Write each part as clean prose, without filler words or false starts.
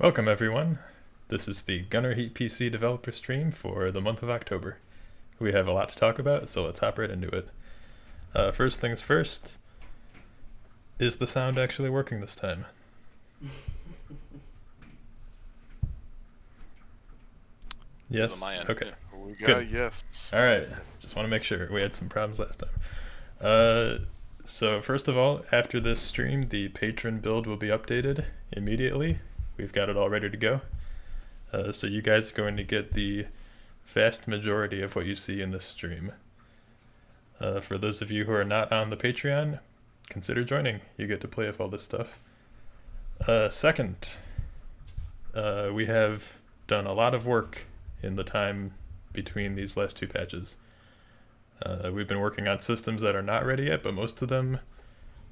Welcome everyone. This is the Gunner Heat PC developer stream for the month of October. We have a lot to talk about, so let's hop right into it. First things first, is the sound actually working this time? Yes? Okay. Good. Yes. Alright, just want to make sure. We had some problems last time. So first of all, after this stream, the patron build will be updated immediately. We've got it all ready to go. So you guys are going to get the vast majority of what you see in this stream. For those of you who are not on the Patreon, consider joining. You get to play with all this stuff. Second, we have done a lot of work in the time between these last two patches. We've been working on systems that are not ready yet, but most of them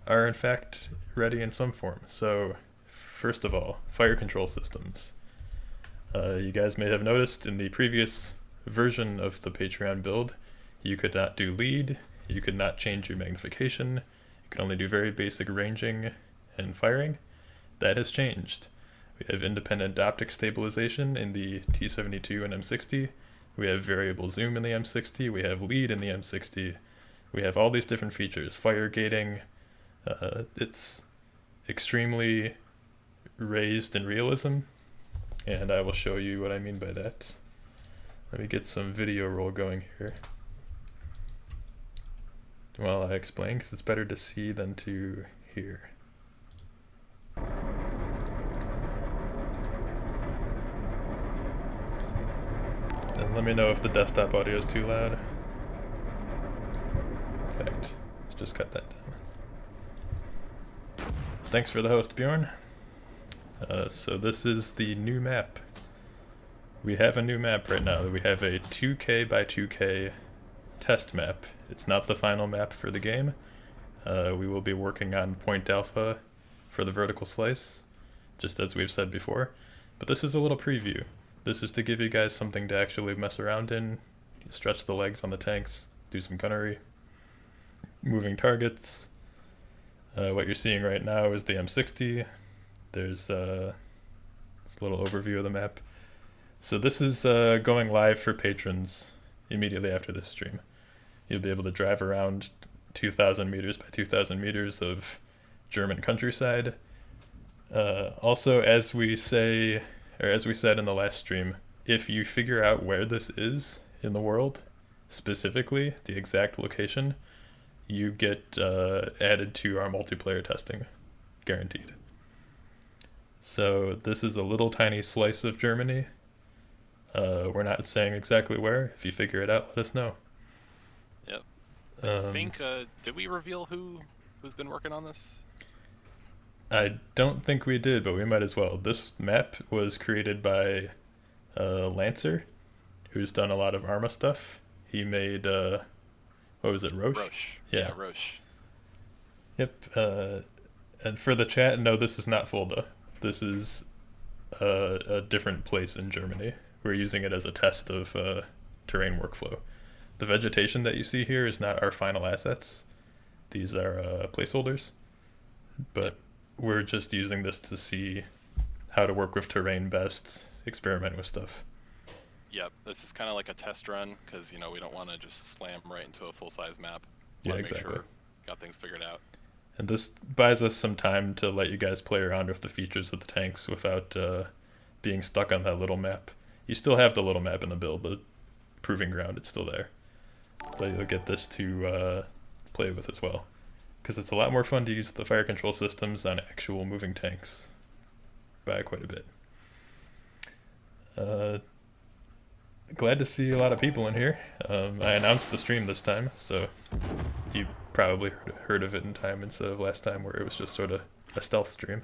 are in fact ready in some form. So first of all, fire control systems. You guys may have noticed in the previous version of the Patreon build, you could not do lead, you could not change your magnification, you could only do very basic ranging and firing. That has changed. We have independent optic stabilization in the T72 and M60, we have variable zoom in the M60, we have lead in the M60, we have all these different features, fire gating. It's extremely raised in realism, and I will show you what I mean by that. Let me get some video roll going here while I explain, because it's better to see than to hear. And let me know if the desktop audio is too loud. Perfect. Let's just cut that down. Thanks for the host, Bjorn. So this is the new map. We have a new map right now. We have a 2K by 2K test map. It's not the final map for the game. We will be working on point alpha for the vertical slice, just as we've said before. But this is a little preview. This is to give you guys something to actually mess around in, stretch the legs on the tanks, do some gunnery, moving targets. What you're seeing right now is the M60. There's this little overview of the map. So this is going live for patrons immediately after this stream. You'll be able to drive around 2,000 meters by 2,000 meters of German countryside. Also, as we said in the last stream, if you figure out where this is in the world, specifically the exact location, you get added to our multiplayer testing, guaranteed. So this is a little tiny slice of Germany. We're not saying exactly where. If you figure it out, let us know. Yep. I think, did we reveal who's been working on this? I don't think we did, but we might as well. This map was created by Lancer, who's done a lot of Arma stuff. He made, what was it, Roche? Roche. Yeah, Roche. Yep. And for the chat, no, this is not Fulda. This is a different place in Germany. We're using it as a test of terrain workflow. The vegetation that you see here is not our final assets. These are placeholders, but we're just using this to see how to work with terrain best, experiment with stuff. Yep, this is kind of like a test run, because, you know, we don't want to just slam right into a full-size map. Yeah, exactly. Make sure we got things figured out. And this buys us some time to let you guys play around with the features of the tanks without being stuck on that little map. You still have the little map in the build, the proving ground, it's still there. But you'll get this to play with as well, because it's a lot more fun to use the fire control systems on actual moving tanks by quite a bit. Glad to see a lot of people in here. I announced the stream this time, so you probably heard of it in time instead of last time where it was just sort of a stealth stream.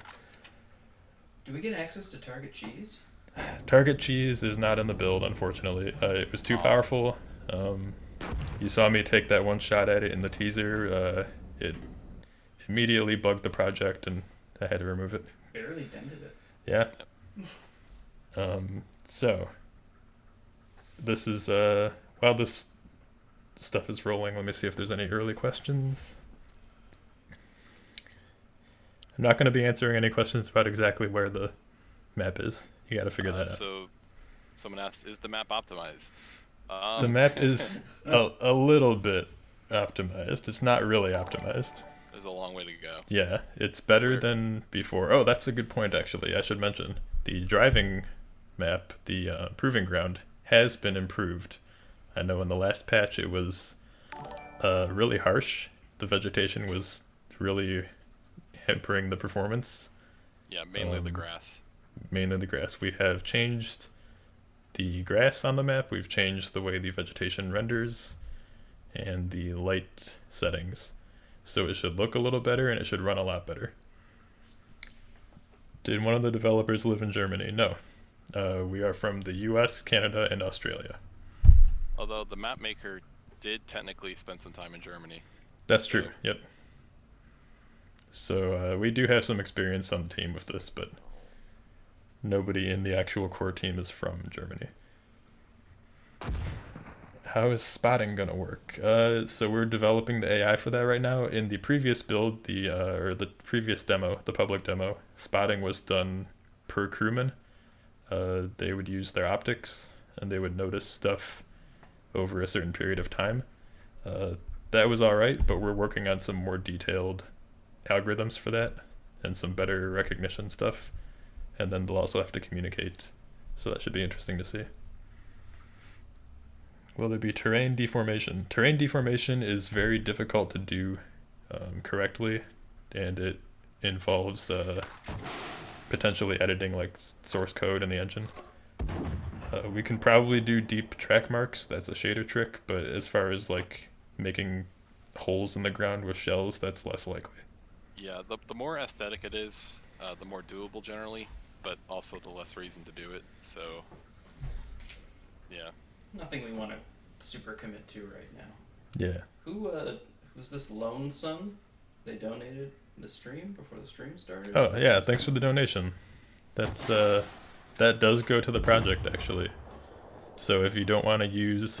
Do we get access to target cheese? Target cheese is not in the build, unfortunately. It was too powerful. You saw me take that one shot at it in the teaser. It immediately bugged the project and I had to remove it. Barely dented it. Yeah. So this is while this stuff is rolling, let me see if there's any early questions. I'm not going to be answering any questions about exactly where the map is. You got to figure that out. So, someone asked, is the map optimized? The map is a little bit optimized. It's not really optimized. There's a long way to go. Yeah, it's better Where- than before. Oh, that's a good point, actually. I should mention the driving map, the proving ground, has been improved. I know in the last patch it was really harsh. The vegetation was really hampering the performance. Yeah, mainly the grass. Mainly the grass. We have changed the grass on the map, we've changed the way the vegetation renders, and the light settings. So it should look a little better and it should run a lot better. Did one of the developers live in Germany? No. We are from the US, Canada, and Australia. Although the map maker did technically spend some time in Germany. That's true, yep. So we do have some experience on the team with this, but nobody in the actual core team is from Germany. How is spotting gonna work? So we're developing the AI for that right now. In the previous build, the previous demo, the public demo, spotting was done per crewman. They would use their optics and they would notice stuff over a certain period of time. That was all right, but we're working on some more detailed algorithms for that and some better recognition stuff. And then they'll also have to communicate. So that should be interesting to see. Will there be terrain deformation? Terrain deformation is very difficult to do correctly, and it involves potentially editing like source code in the engine. We can probably do deep track marks, that's a shader trick, but as far as like making holes in the ground with shells, that's less likely. Yeah, the more aesthetic it is, the more doable generally, but also the less reason to do it, so yeah. Nothing we want to super commit to right now. Yeah. Who's this lone son? They donated the stream before the stream started? Oh yeah, thanks for the donation. That's that does go to the project actually. So if you don't want to use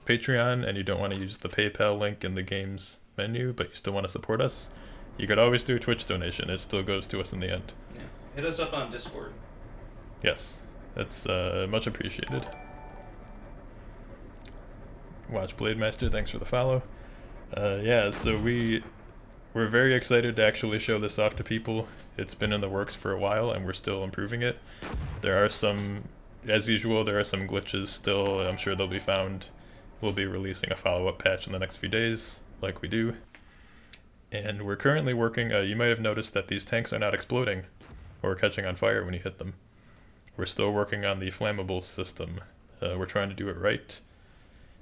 Patreon and you don't want to use the PayPal link in the game's menu, but you still want to support us, you could always do a Twitch donation. It still goes to us in the end. Yeah. Hit us up on Discord. Yes, that's much appreciated. Watch Blade Master, thanks for the follow. Yeah, so we're very excited to actually show this off to people. It's been in the works for a while and we're still improving it. There are some, as usual, there are some glitches still. I'm sure they'll be found. We'll be releasing a follow-up patch in the next few days, like we do. And we're currently working, you might have noticed that these tanks are not exploding or catching on fire when you hit them. We're still working on the flammable system. We're trying to do it right.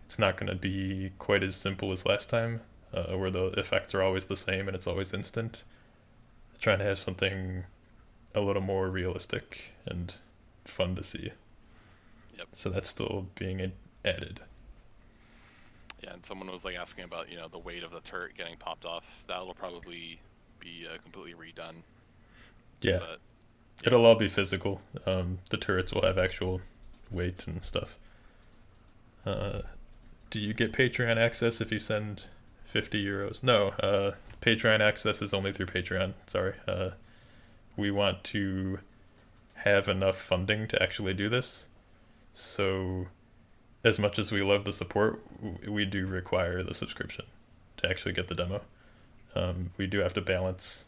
It's not going to be quite as simple as last time, where the effects are always the same and it's always instant. Trying to have something a little more realistic and fun to see. Yep. So that's still being added. Yeah, and someone was like asking about, you know, the weight of the turret getting popped off. That'll probably be completely redone. Yeah, But, it'll all be physical. The turrets will have actual weight and stuff. Do you get Patreon access if you send 50 euros? No, Patreon access is only through Patreon. Sorry. We want to have enough funding to actually do this. So as much as we love the support, we do require the subscription to actually get the demo. We do have to balance,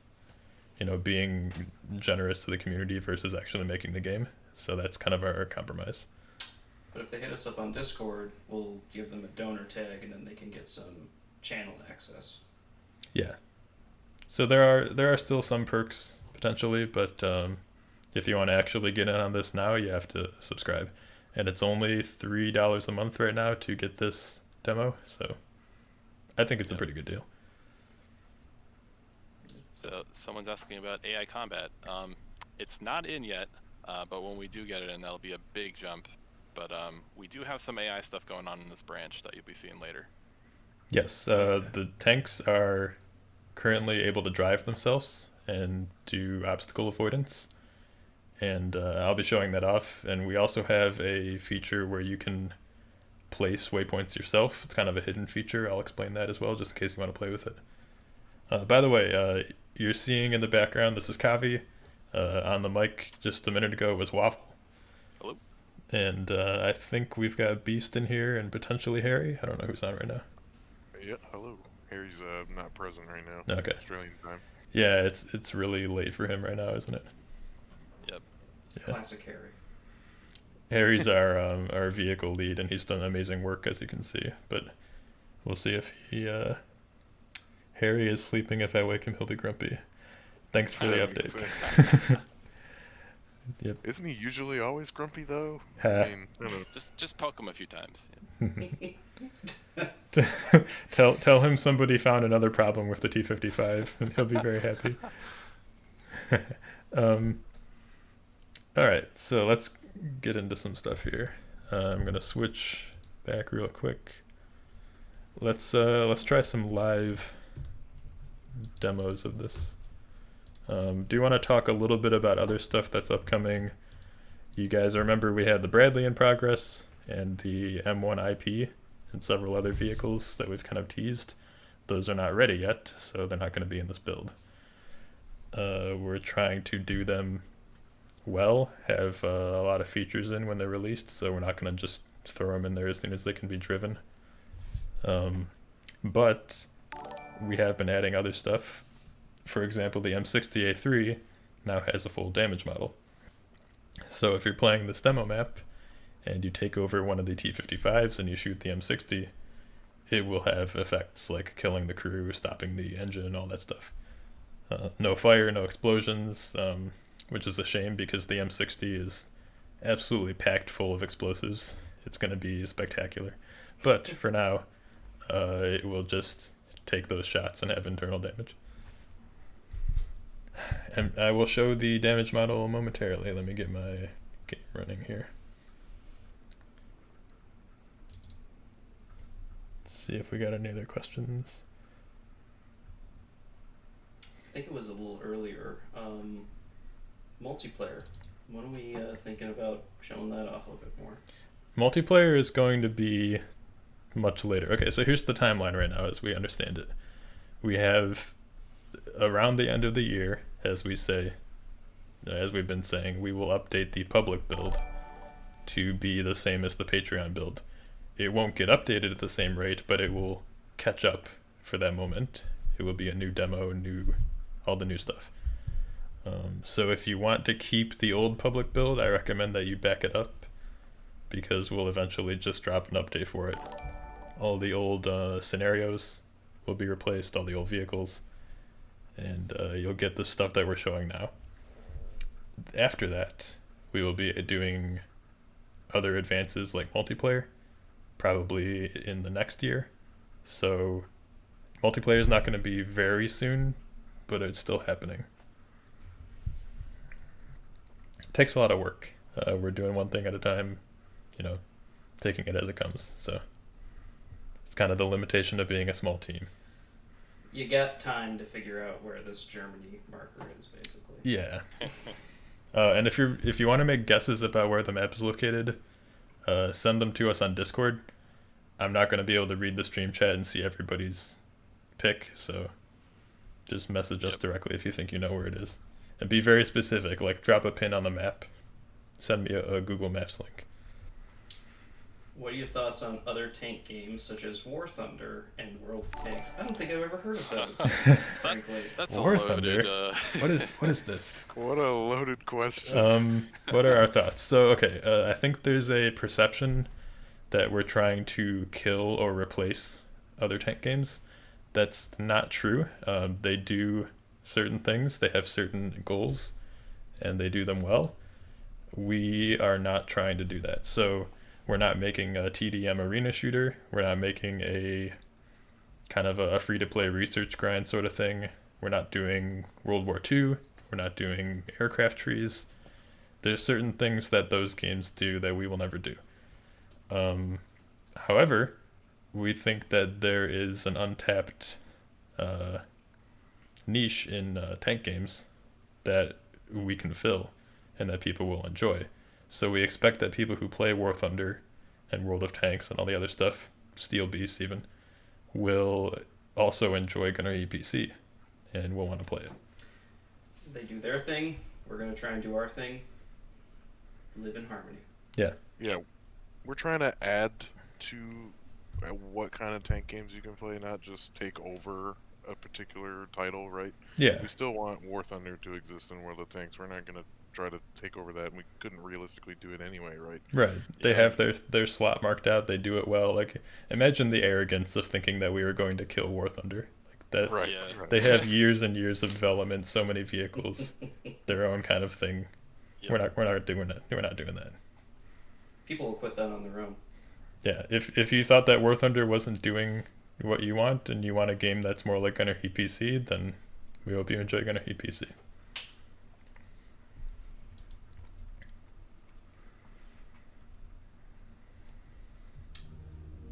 you know, being generous to the community versus actually making the game. So that's kind of our compromise. But if they hit us up on Discord, we'll give them a donor tag and then they can get some channel access. Yeah. So there are still some perks potentially, but if you want to actually get in on this now, you have to subscribe. And it's only $3 a month right now to get this demo, so I think it's a pretty good deal. So someone's asking about AI combat. It's not in yet, but when we do get it in, that'll be a big jump. But we do have some AI stuff going on in this branch that you'll be seeing later. Yes, the tanks are currently able to drive themselves and do obstacle avoidance. And I'll be showing that off. And we also have a feature where you can place waypoints yourself. It's kind of a hidden feature. I'll explain that as well, just in case you want to play with it. By the way, you're seeing in the background, this is Kavi. On the mic just a minute ago was Waffle. Hello. And I think we've got Beast in here and potentially Harry. I don't know who's on right now. Yeah, hello. Harry's not present right now. Okay. Australian time. Yeah, it's really late for him right now, isn't it? Yep. Yeah. Classic Harry. Harry's our vehicle lead, and he's done amazing work, as you can see. But we'll see if he Harry is sleeping. If I wake him, he'll be grumpy. Thanks for the update. Yep. Isn't he usually always grumpy though? Ha. I mean, I don't know. Just poke him a few times. Tell him somebody found another problem with the T55, and he'll be very happy. All right, so let's get into some stuff here. I'm gonna switch back real quick. Let's try some live demos of this. Do you want to talk a little bit about other stuff that's upcoming? You guys remember we had the Bradley in progress and the M1 IP and several other vehicles that we've kind of teased. Those are not ready yet, so they're not going to be in this build. We're trying to do them well, have a lot of features in when they're released, so we're not going to just throw them in there as soon as they can be driven. But we have been adding other stuff. For example, the M60A3 now has a full damage model. So if you're playing this demo map and you take over one of the T55s and you shoot the M60, it will have effects like killing the crew, stopping the engine, all that stuff. No fire, no explosions, which is a shame because the M60 is absolutely packed full of explosives. It's going to be spectacular. But for now, it will just take those shots and have internal damage. And I will show the damage model momentarily. Let me get my game running here. Let's see if we got any other questions. I think it was a little earlier. Multiplayer. When are we thinking about showing that off a little bit more? Multiplayer is going to be much later. Okay, so here's the timeline right now as we understand it. We have around the end of the year, as we say, as we've been saying, we will update the public build to be the same as the Patreon build. It won't get updated at the same rate, but it will catch up for that moment. It will be a new demo, all the new stuff. So if you want to keep the old public build, I recommend that you back it up, because we'll eventually just drop an update for it. All the old scenarios will be replaced, all the old vehicles, and you'll get the stuff that we're showing now. After that, we will be doing other advances like multiplayer, probably in the next year. So multiplayer is not going to be very soon, but it's still happening. It takes a lot of work. We're doing one thing at a time, taking it as it comes. So it's kind of the limitation of being a small team. You got time to figure out where this Germany marker is, basically. Yeah. And if you want to make guesses about where the map is located, send them to us on Discord. I'm not going to be able to read the stream chat and see everybody's pick, so just message us directly if you think you know where it is. And be very specific, like drop a pin on the map. Send me a Google Maps link. What are your thoughts on other tank games such as War Thunder and World of Tanks? I don't think I've ever heard of those, frankly. That's War a loaded. What is this? What a loaded question. What are our thoughts? So, okay, I think there's a perception that we're trying to kill or replace other tank games. That's not true. They do certain things, they have certain goals, and they do them well. We are not trying to do that. So we're not making a TDM arena shooter. We're not making a kind of a free-to-play research grind sort of thing. We're not doing World War II. We're not doing aircraft trees. There's certain things that those games do that we will never do. However, we think that there is an untapped niche in tank games that we can fill and that people will enjoy. So we expect that people who play War Thunder and World of Tanks and all the other stuff, Steel Beasts even, will also enjoy Gunner EPC and will want to play it. They do their thing, We're gonna try and do our thing. Live in harmony. Yeah. Yeah, we're trying to add to what kind of tank games you can play, not just take over a particular title, right? Yeah. We still want War Thunder to exist in World of Tanks. We're not going to try to take over that, and we couldn't realistically do it anyway, right? Right. They Yeah. have their slot marked out. They do it well. Like, imagine the arrogance of thinking that we were going to kill War Thunder. Like that. Right. Yeah. right. They have years and years of development, so many vehicles, their own kind of thing. Yep. We're not doing that. We're not doing that. People will quit that on their own. Yeah. If you thought that War Thunder wasn't doing what you want, and you want a game that's more like Gunner Heat PC, then we hope you enjoy Gunner Heat PC.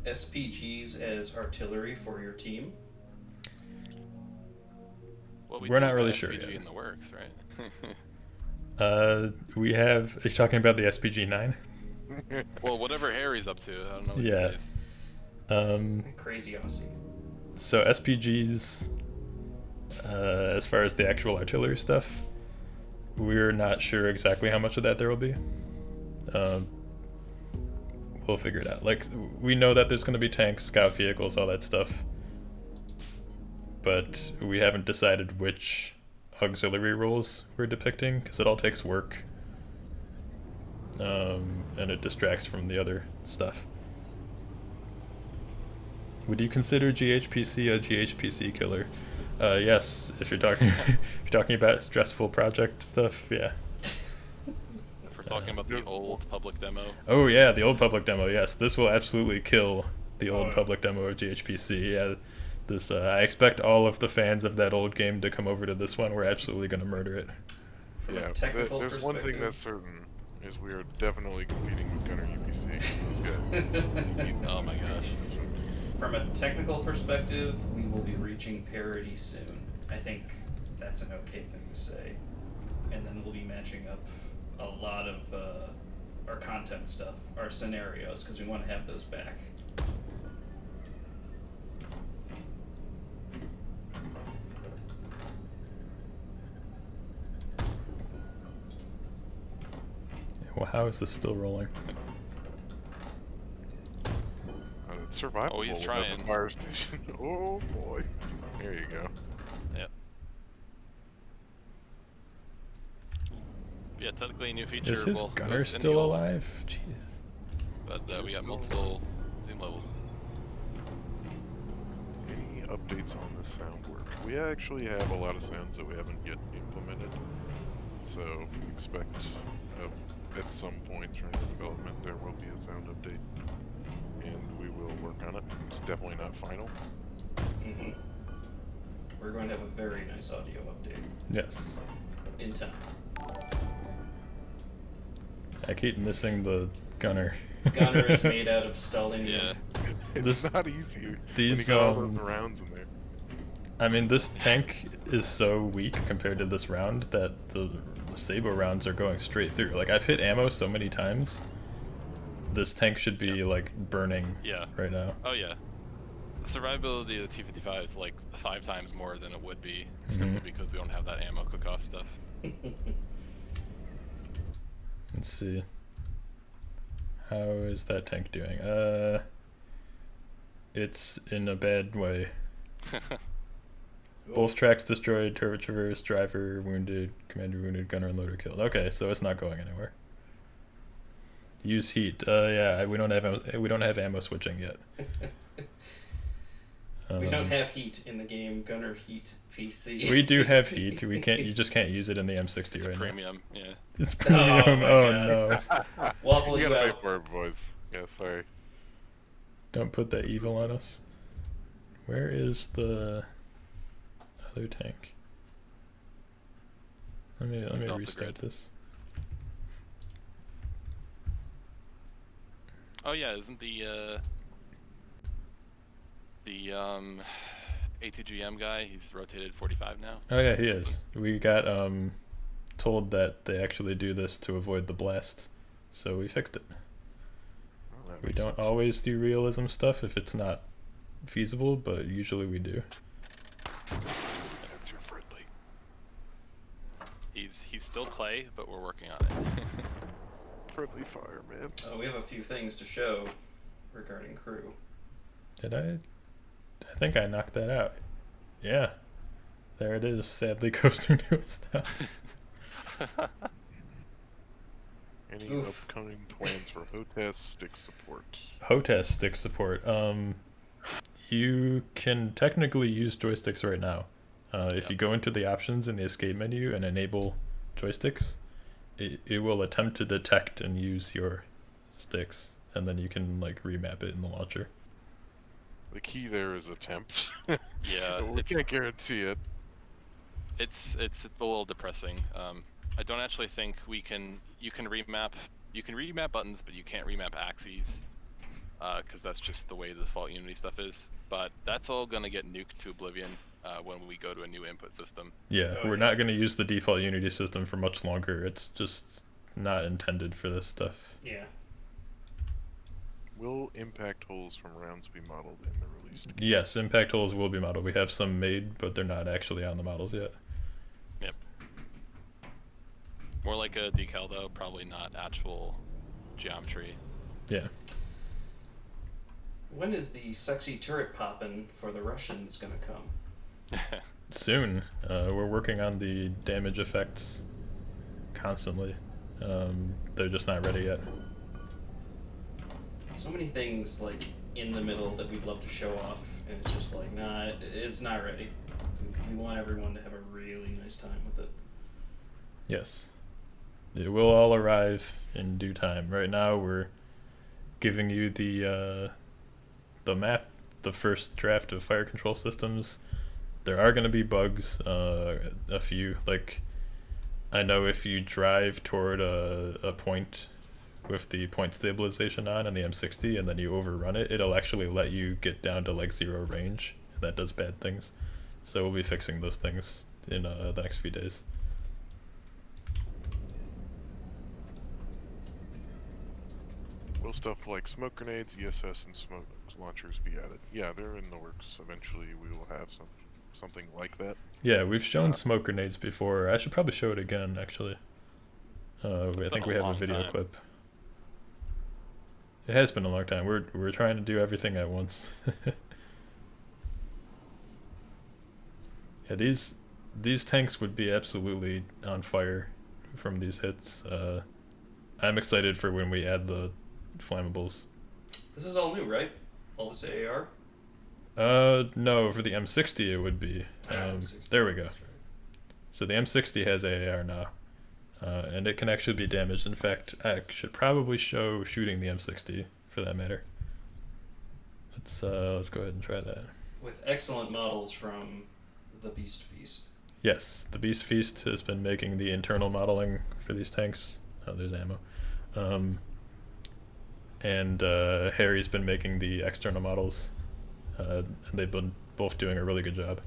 SPGs as artillery for your team. Well, We're do not have really an sure SPG yet. in the works, right? We have. Are you talking about the SPG 9? Well, whatever Harry's up to, I don't know what Yeah. he says. Crazy Aussie. So SPGs, as far as the actual artillery stuff, we're not sure exactly how much of that there will be. We'll figure it out. Like, we know that there's going to be tanks, scout vehicles, all that stuff, but we haven't decided which auxiliary roles we're depicting, because it all takes work, and it distracts from the other stuff. Would you consider GHPC a GHPC killer? Yes, if you're talking if you're talking about stressful project stuff, yeah. If we're talking about the old public demo, Oh yeah, the old public demo. Yes, this will absolutely kill the old public demo of GHPC. Yeah, this I expect all of the fans of that old game to come over to this one. We're absolutely going to murder it. From Yeah, a technical there's one thing perspective. that's certain, is we are definitely competing with Gunner UPC. Those guys. oh my gosh. From a technical perspective, we will be reaching parity soon. I think that's an okay thing to say. And then we'll be matching up a lot of our content stuff, our scenarios, because we want to have those back. Well, how is this still rolling? It's survivable. Oh, he's without the trying. fire station. Oh boy. There you go. Yep. Yeah, technically a new feature. Is his will gunner goes in the still old, alive? Jeez. But we got multiple zoom levels. Any updates on the sound work? We actually have a lot of sounds that we haven't yet implemented. So expect at some point during the development there will be a sound update. And we will work on it. It's definitely not final. Mm-hmm. We're going to have a very nice audio update Yes. in time. I keep missing the gunner. Gunner is made out of stellium. Yeah. It's This- not easy when these, you got all those rounds in there. I mean, this tank is so weak compared to this round that the Sabo rounds are going straight through. Like, I've hit ammo so many times. This tank should be, like, burning Yeah. right now. Oh yeah. The survivability of the T-55 is like 5 times more than it would be, simply because we don't have that ammo cook-off stuff. Let's see. How is that tank doing? It's in a bad way. Both tracks destroyed, turbo traverse, driver wounded, commander wounded, gunner and loader killed. Okay, so it's not going anywhere. Use heat. Yeah, we don't have ammo switching yet. We don't have heat in the game Gunner Heat PC. We do have heat. We can't. You just can't use it in the M60 It's right premium, yeah. now. It's premium. my Oh, God. no! Waffle, You you gotta pay out. for it, boys. Yeah, sorry. Don't put that evil on us. Where is the other tank? Let me It's off the restart grid. this. Oh yeah, isn't the ATGM guy, he's rotated 45 now? Oh yeah, he is. We got told that they actually do this to avoid the blast, so we fixed it. Well, that We makes don't sense. always do realism stuff if it's not feasible, but usually we do. That's your friendly. He's still clay, but we're working on it. Friendly fire, man. We have a few things to show regarding crew. Did I? I think I knocked that out. Yeah. There it is, sadly coasting to a stop. Any Oof. upcoming plans for HOTAS stick support? HOTAS stick support. You can technically use joysticks right now. If you go into the options in the escape menu and enable joysticks, it will attempt to detect and use your sticks, and then you can like remap it in the launcher. The key there is attempt. Yeah, we can't guarantee it. It's a little depressing. I don't actually think you can remap buttons, but you can't remap axes, because that's just the way the default Unity stuff is. But that's all gonna get nuked to oblivion when we go to a new input system. Yeah, we're not going to use the default Unity system for much longer. It's just not intended for this stuff. Yeah. Will impact holes from rounds be modeled in the released? Yes, impact holes will be modeled. We have some made, but they're not actually on the models yet. Yep. More like a decal though, probably not actual geometry. Yeah. When is the sexy turret poppin' for the Russians gonna come? Soon. We're working on the damage effects constantly. They're just not ready yet. So many things like in the middle that we'd love to show off, and it's just like, nah, it's not ready. We want everyone to have a really nice time with it. Yes. It will all arrive in due time. Right now we're giving you the map, the first draft of fire control systems. There are going to be bugs, a few. Like, I know if you drive toward a point with the point stabilization on the M60 and then you overrun it, it'll actually let you get down to like 0 range. That does bad things. So we'll be fixing those things in the next few days. Will stuff like smoke grenades, ESS, and smoke launchers be added? Yeah, they're in the works. Eventually we will have something like that. Yeah, we've shown smoke grenades before. I should probably show it again, actually. I think we have a video clip. It has been a long time. We're trying to do everything at once. Yeah, these tanks would be absolutely on fire from these hits. I'm excited for when we add the flammables. This is all new, right? All this AR? No, for the M60 it would be. M60. There we go. That's right. So the M60 has AAR now, and it can actually be damaged. In fact, I should probably show shooting the M60 for that matter. Let's go ahead and try that. With excellent models from the Beast Feast. Yes, the Beast Feast has been making the internal modeling for these tanks. Oh, there's ammo. And Harry's been making the external models. And they've been both doing a really good job.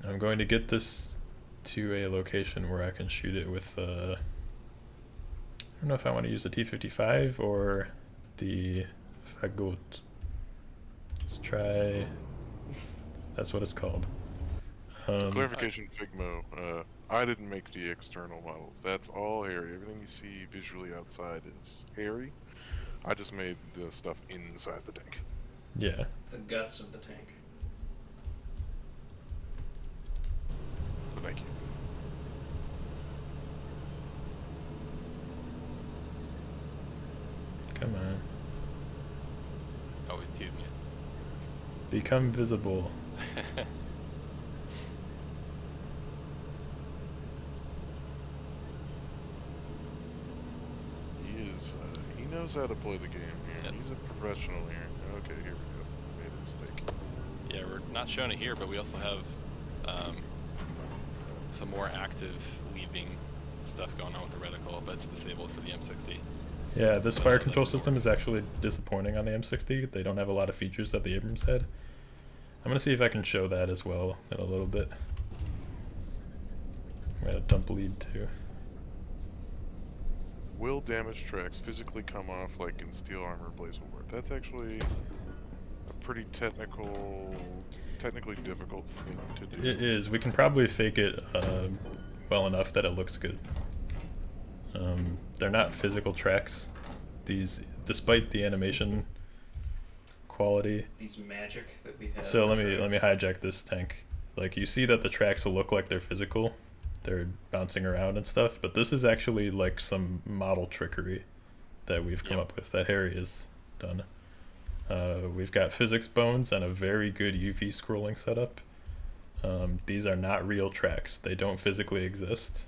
I'm going to get this to a location where I can shoot it with, I don't know if I want to use the T55 or the Fagot. Let's try, that's what it's called. Clarification, Figmo. I didn't make the external models. That's all Harry. Everything you see visually outside is Harry. I just made the stuff inside the tank. Yeah. The guts of the tank. Thank you. Come on. Always teasing you. Become visible. He knows how to play the game here. Yep. He's a professional here. Okay, here we go. Made a mistake. Yeah, we're not showing it here, but we also have some more active weaving stuff going on with the reticle, but it's disabled for the M60. Yeah, this But fire that's control the system worst. is actually disappointing on the M60. They don't have a lot of features that the Abrams had. I'm gonna see if I can show that as well in a little bit. I'm gonna dump lead too. Will damaged tracks physically come off like in steel armor Blaze of War? That's actually a pretty technical technically difficult thing to do. It is. We can probably fake it well enough that it looks good. They're not physical tracks. These, despite the animation quality. These magic that we have. So let me hijack this tank. Like, you see that the tracks will look like they're physical. They're bouncing around and stuff, but this is actually like some model trickery that we've come up with, that Harry has done. We've got physics bones and a very good UV scrolling setup. These are not real tracks. They don't physically exist.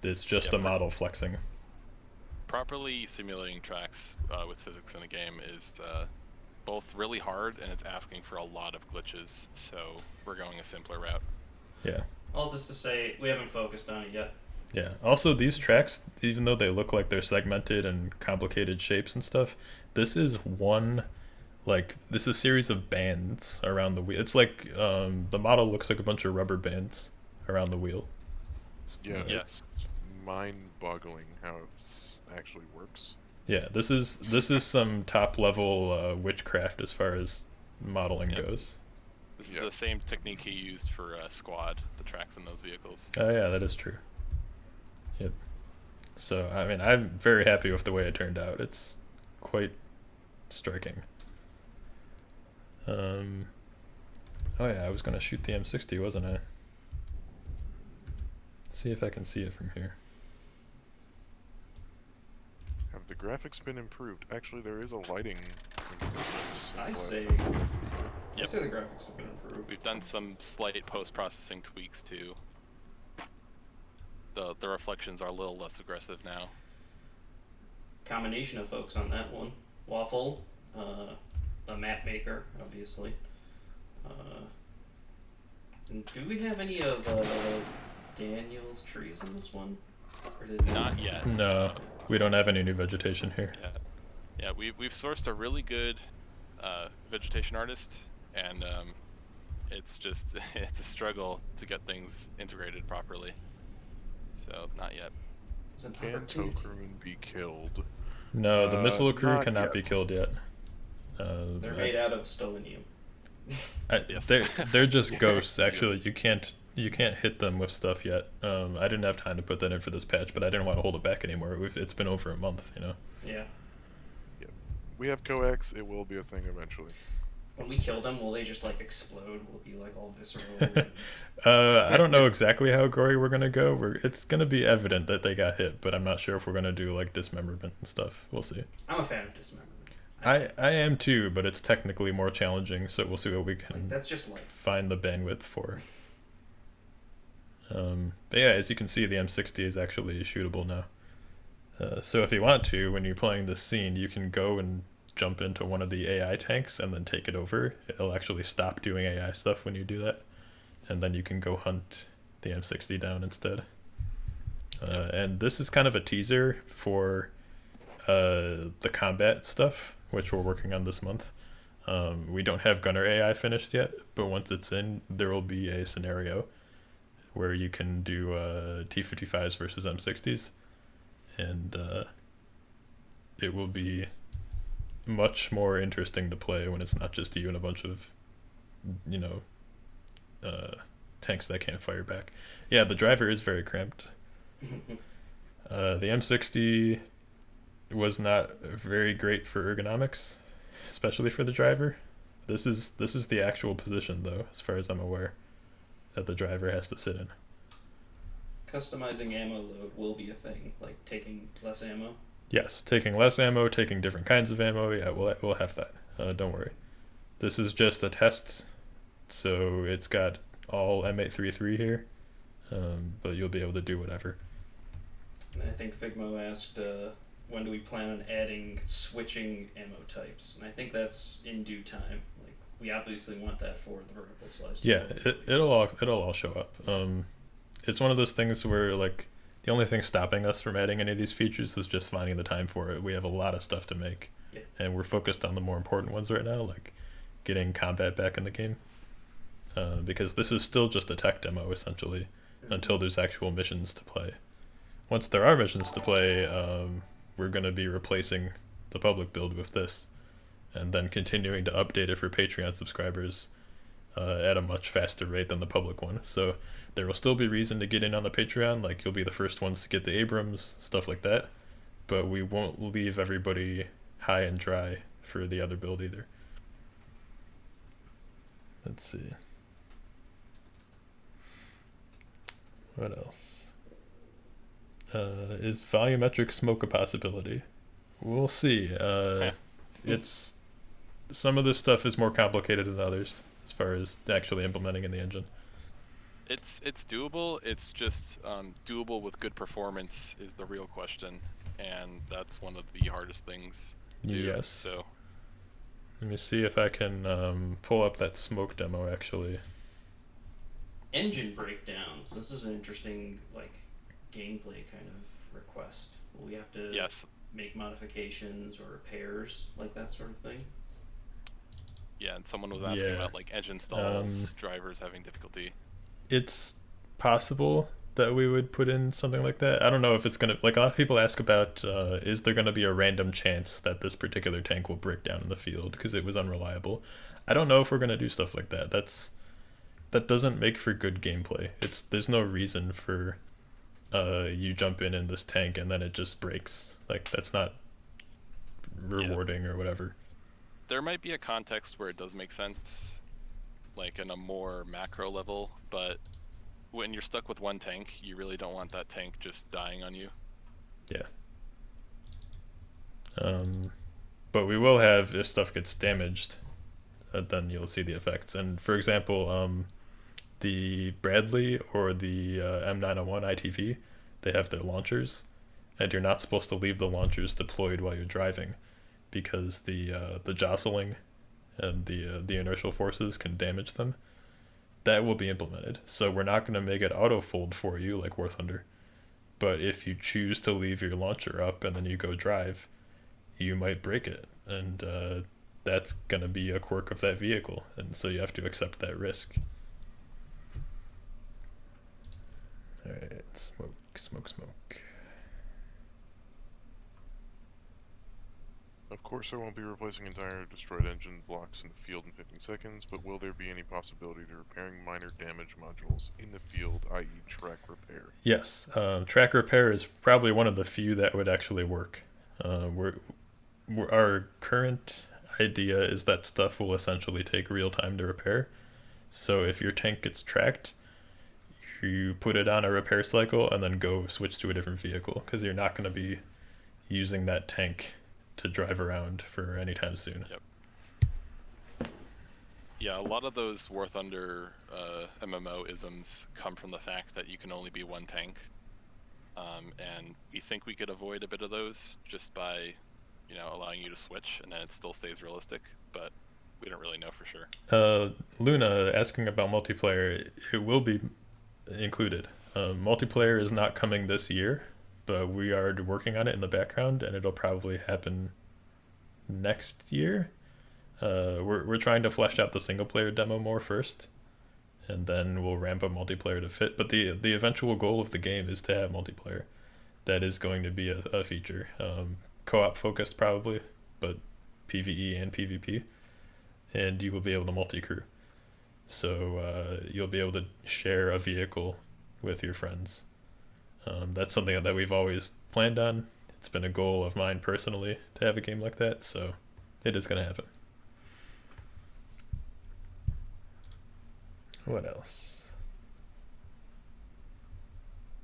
It's just a model flexing. Properly simulating tracks with physics in a game is both really hard, and it's asking for a lot of glitches, so we're going a simpler route. Yeah. All just to say, we haven't focused on it yet. Yeah. Also, these tracks, even though they look like they're segmented and complicated shapes and stuff, this is this is a series of bands around the wheel. It's like the model looks like a bunch of rubber bands around the wheel. Yeah, it's mind-boggling how it actually works. Yeah, this is some top level witchcraft as far as modeling goes. This is the same technique he used for Squad, the tracks in those vehicles. Oh yeah, that is true. Yep. So I mean, I'm very happy with the way it turned out. It's quite striking. Oh yeah, I was gonna shoot the M60, wasn't I? See if I can see it from here. Have the graphics been improved? Actually, there is a lighting improvement since I'd last say- time. I'd say the graphics have been improved. We've done some slight post-processing tweaks too. The reflections are a little less aggressive now. Combination of folks on that one. Waffle, a map maker, obviously. And do we have any of Daniel's trees in this one? Or did Not yet. No, we don't have any new vegetation here. Yeah, we've sourced a really good vegetation artist, and it's just it's a struggle to get things integrated properly. So not yet. Is it Can number 2? Tokrun be killed? No, the missile crew not cannot yet. be killed yet. They're made out of stolonium. Yes. They're just ghosts. Actually, you can't hit them with stuff yet. I didn't have time to put that in for this patch, but I didn't want to hold it back anymore. It's been over a month, you know. Yeah. We have coax, it will be a thing eventually. When we kill them, will they just like explode? Will it be like all visceral? and- I don't know exactly how gory we're gonna go. It's gonna be evident that they got hit, but I'm not sure if we're gonna do like dismemberment and stuff. We'll see. I'm a fan of dismemberment. I am too, but it's technically more challenging, so we'll see what we can That's just life. find the bandwidth for. But yeah, as you can see, the M60 is actually shootable now. So if you want to, when you're playing this scene, you can go and jump into one of the AI tanks and then take it over. It'll actually stop doing AI stuff when you do that, and then you can go hunt the M60 down instead. And this is kind of a teaser for the combat stuff, which we're working on this month. We don't have gunner AI finished yet, but once it's in, there will be a scenario where you can do T-55s versus M60s, and it will be much more interesting to play when it's not just you and a bunch of, tanks that can't fire back. Yeah, the driver is very cramped. The M60 was not very great for ergonomics, especially for the driver. This is the actual position, though, as far as I'm aware, that the driver has to sit in. Customizing ammo load will be a thing, like taking less ammo. Yes, taking less ammo, taking different kinds of ammo. Yeah, we'll have that. Don't worry. This is just a test, so it's got all M833 here, but you'll be able to do whatever. And I think Figmo asked, when do we plan on adding switching ammo types? And I think that's in due time. Like, we obviously want that for the vertical slice. Yeah, it'll all show up. It's one of those things where like the only thing stopping us from adding any of these features is just finding the time for it. We have a lot of stuff to make, and we're focused on the more important ones right now, like getting combat back in the game. Because this is still just a tech demo essentially, until there's actual missions to play. Once there are missions to play, we're going to be replacing the public build with this, and then continuing to update it for Patreon subscribers at a much faster rate than the public one. So there will still be reason to get in on the Patreon, like you'll be the first ones to get the Abrams, stuff like that. But we won't leave everybody high and dry for the other build either. Let's see. What else? Is volumetric smoke a possibility? We'll see. It's some of this stuff is more complicated than others as far as actually implementing in the engine. It's doable. It's just doable with good performance is the real question, and that's one of the hardest things to do. Yes. So let me see if I can pull up that smoke demo actually. Engine breakdowns. This is an interesting gameplay kind of request. Will we have to make modifications or repairs, like that sort of thing? Yeah, and someone was asking about engine stalls, drivers having difficulty. It's possible that we would put in something like that. I don't know if it's gonna, a lot of people ask about is there gonna be a random chance that this particular tank will break down in the field because it was unreliable. I don't know if we're gonna do stuff like that. That doesn't make for good gameplay. There's no reason for you jump in this tank and then it just breaks. That's not rewarding or whatever. There might be a context where it does make sense, in a more macro level, but when you're stuck with one tank, you really don't want that tank just dying on you. Yeah. But we will have, if stuff gets damaged, then you'll see the effects. And for example, the Bradley or the M901 ITV, they have their launchers, and you're not supposed to leave the launchers deployed while you're driving, because the jostling and the inertial forces can damage them. That will be implemented. So we're not going to make it auto fold for you like War Thunder, but if you choose to leave your launcher up and then you go drive, you might break it, and that's going to be a quirk of that vehicle, and so you have to accept that risk. Alright, smoke. Of course, there won't be replacing entire destroyed engine blocks in the field in 15 seconds, but will there be any possibility to repairing minor damage modules in the field, i.e. track repair? Yes, track repair is probably one of the few that would actually work. Our current idea is that stuff will essentially take real time to repair. So if your tank gets tracked, you put it on a repair cycle and then go switch to a different vehicle, because you're not going to be using that tank to drive around for any time soon. Yep. Yeah, a lot of those War Thunder MMO isms come from the fact that you can only be one tank, and we think we could avoid a bit of those just by, allowing you to switch, and then it still stays realistic, but we don't really know for sure. Luna asking about multiplayer, it will be included. Multiplayer is not coming this year, but we are working on it in the background, and it'll probably happen next year. We're trying to flesh out the single player demo more first, and then we'll ramp up multiplayer to fit. But the eventual goal of the game is to have multiplayer. That is going to be a feature. Co-op focused probably, but PvE and PvP, and you will be able to multi-crew. So you'll be able to share a vehicle with your friends. That's something that we've always planned on. It's been a goal of mine personally to have a game like that, so it is going to happen. What else?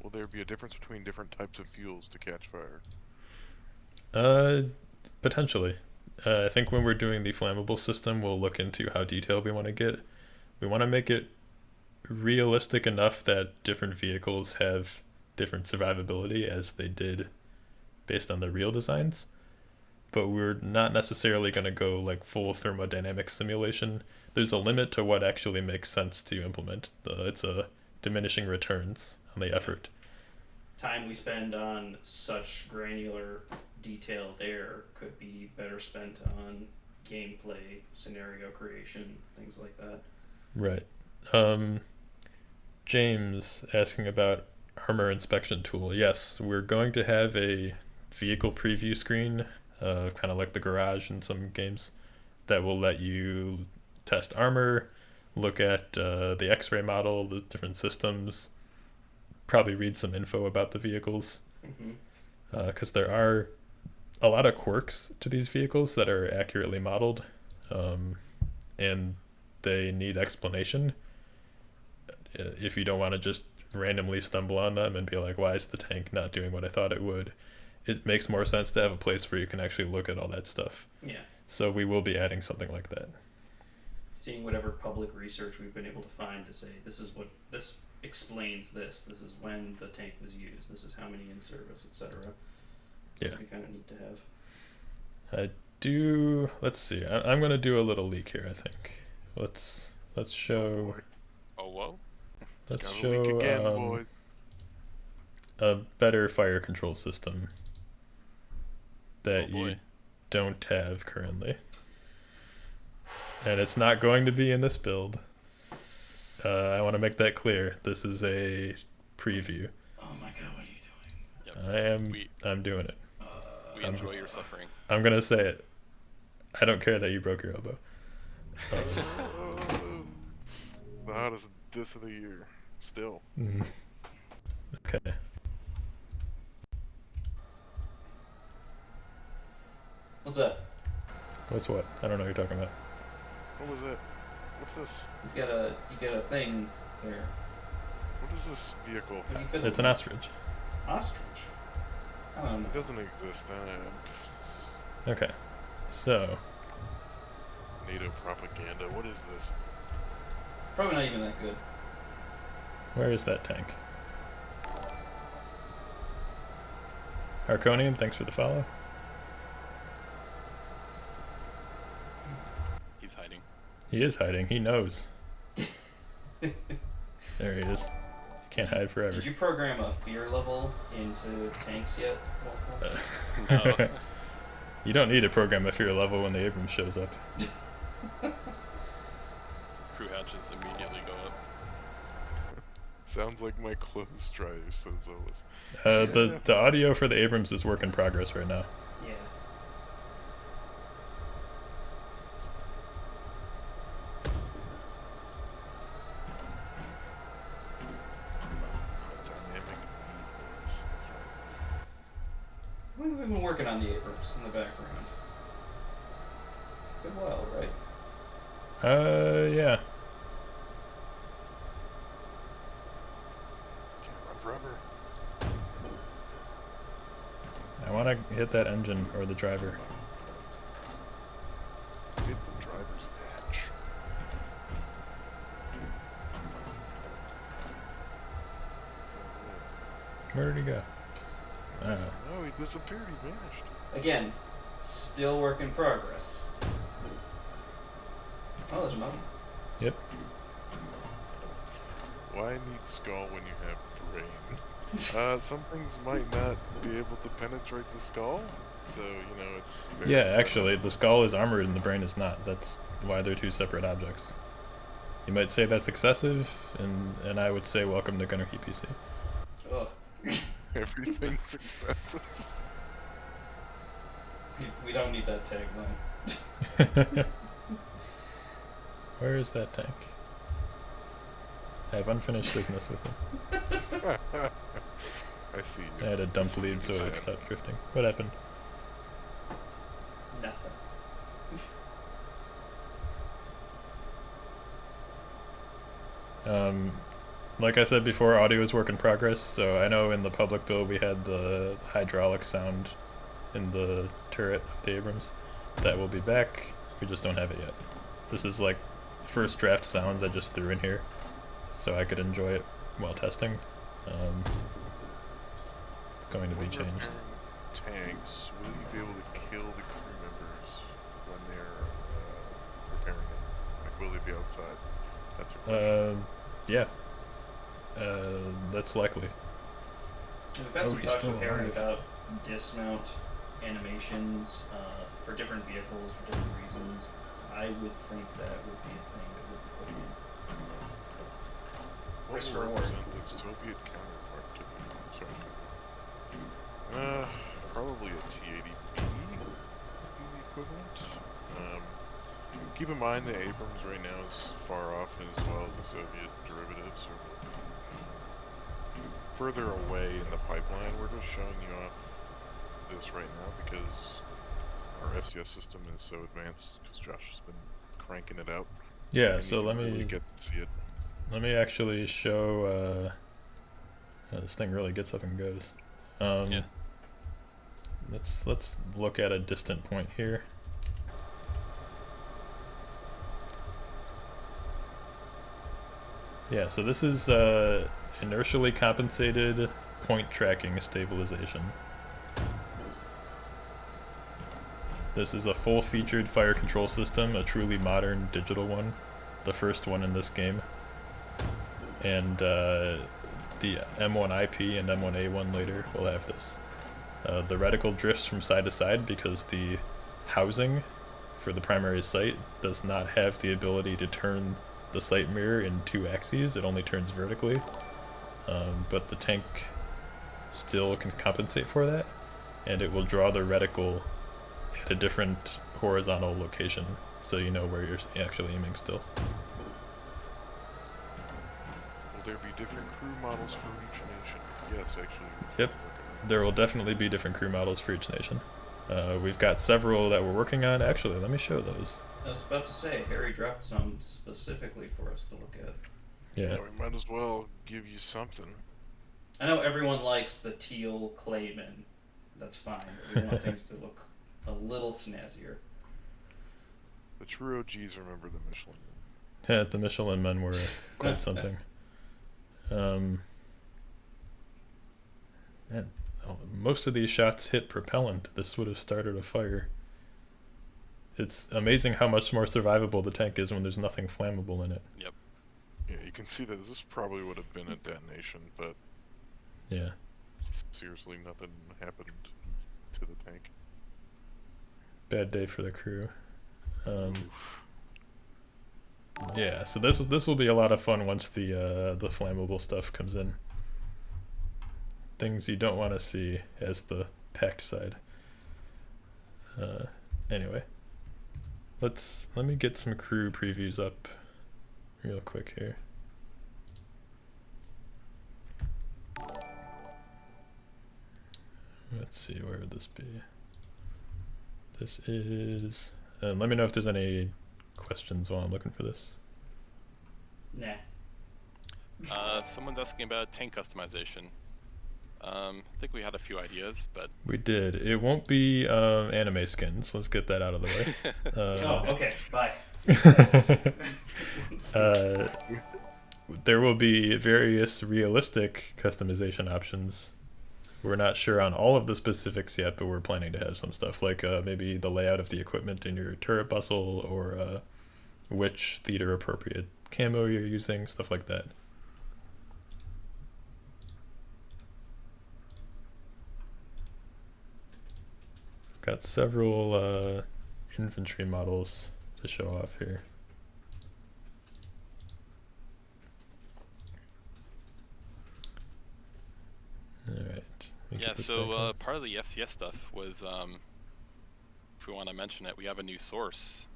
Will there be a difference between different types of fuels to catch fire? Potentially. I think when we're doing the flammable system, we'll look into how detailed we want to get. We want to make it realistic enough that different vehicles have different survivability as they did based on the real designs, but we're not necessarily going to go full thermodynamic simulation. There's a limit to what actually makes sense to implement. It's a diminishing returns on the effort. Time we spend on such granular detail there could be better spent on gameplay, scenario creation, things like that. Right. James asking about armor inspection tool. Yes, we're going to have a vehicle preview screen, kind of like the garage in some games, that will let you test armor, look at the X-ray model, the different systems, probably read some info about the vehicles, because there are a lot of quirks to these vehicles that are accurately modeled, and they need explanation. If you don't want to just randomly stumble on them and be like, why is the tank not doing what I thought it would? It makes more sense to have a place where you can actually look at all that stuff. Yeah. So we will be adding something like that. Seeing whatever public research we've been able to find to say, this explains this. This is when the tank was used. This is how many in service, etc. Yeah. We kind of need to have. Let's see. I'm going to do a little leak here, I think. Let's show... Oh, whoa. Let's Gotta show leak again, boy. a better fire control system that Oh, boy. you don't have currently. And it's not going to be in this build. I want to make that clear. This is a preview. Oh my god, what are you doing? Yep. I'm doing it. We enjoy your suffering. I'm going to say it. I don't care that you broke your elbow. The hottest diss of the year. Still. Okay. What's that? What's what? I don't know what you're talking about. What was it? What's this? You got a thing there. What is this vehicle? What do you fit It's an ostrich. ostrich. I don't know. It doesn't exist. Okay. So, NATO propaganda. What is this? Probably not even that good. where is that tank? Harconium, thanks for the follow. He's hiding. He is hiding. He knows. There he is. Can't hide forever. Did you program a fear level into tanks yet? No. You don't need to program a fear level when the Abrams shows up. Crew hatches immediately go up. Sounds like my clothes dryer says always. The audio for the Abrams is work in progress right now. Yeah. Dynamic beat voice. When have we been working on the Abrams in the background? Good while, right? Yeah. Can't run forever. I want to hit that engine or the driver. Hit the driver's dash. Where did he go? I don't know. Oh, he disappeared. He vanished. Again, still work in progress. Oh, there's another one. Yep. Why need skull when you have brain? Some things might not be able to penetrate the skull, so you know it's. Very Yeah, actually, the skull is armored and the brain is not. That's why they're two separate objects. You might say that's excessive, and I would say welcome to Gunner PC. Ugh. Everything's excessive. We don't need that tagline. Where is that tank? I have unfinished business with him. I see I you. had a dump See lead you, so it Sam. stopped drifting. What happened? Nothing. Like I said before, audio is work in progress, so I know in the public build we had the hydraulic sound in the turret of the Abrams. That will be back, we just don't have it yet. This is like first draft sounds I just threw in here, so I could enjoy it while testing. It's going to be When changed. repairing tanks, will you be able to kill the crew members when they're repairing it? Like, will they be outside? That's a question. Yeah. That's likely. And we've had Oh, some he's talks still with Harry alive. about dismount animations for different vehicles for different reasons. I would think that would be a thing that would be put in. What risk will reward. represent the Soviet counterpart to the probably a T-80B would be the equivalent. Keep in mind that Abrams right now is far off as well as the Soviet derivatives, or further away in the pipeline. We're just showing you off this right now because our FCS system is so advanced because Josh has been cranking it out. Yeah, And so you let can really me get to see it. actually show this thing really gets up and goes. Yeah. Let's look at a distant point here. Yeah, so this is inertially compensated point tracking stabilization. This is a full-featured fire control system, a truly modern digital one, the first one in this game. And the M1IP and M1A1 later will have this. The reticle drifts from side to side because the housing for the primary sight does not have the ability to turn the sight mirror in 2 axes. It only turns vertically. But the tank still can compensate for that, and it will draw the reticle at a different horizontal location, so you know where you're actually aiming still. Will there be different crew models for each nation? Yes, actually. Yep. There will definitely be different crew models for each nation. We've got several that we're working on. Actually, let me show those. I was about to say, Harry dropped some specifically for us to look at. Yeah. We might as well give you something. I know everyone likes the teal Clayman. That's fine, but we want things to look a little snazzier. The true OGs remember the Michelin. Yeah, the Michelin men were quite something. Man, most of these shots hit propellant. This would have started a fire. It's amazing how much more survivable the tank is when there's nothing flammable in it. Yep. Yeah, you can see that this probably would have been a detonation, but Yeah. seriously, nothing happened to the tank. Bad day for the crew. Yeah, so this will be a lot of fun once the flammable stuff comes in. Things you don't want to see as the packed side. Anyway, let me get some crew previews up real quick here. Let's see, where would this be? This is. Let me know if there's any questions while I'm looking for this. Nah. Someone's asking about tank customization. I think we had a few ideas, but We did. It won't be anime skins. Let's get that out of the way. Oh, okay. Bye. There will be various realistic customization options. We're not sure on all of the specifics yet, but we're planning to have some stuff like maybe the layout of the equipment in your turret bustle, or which theater appropriate camo you're using, stuff like that. Got several infantry models to show off here. Alright. yeah. So part of the FCS stuff was, if we want to mention it, we have a new source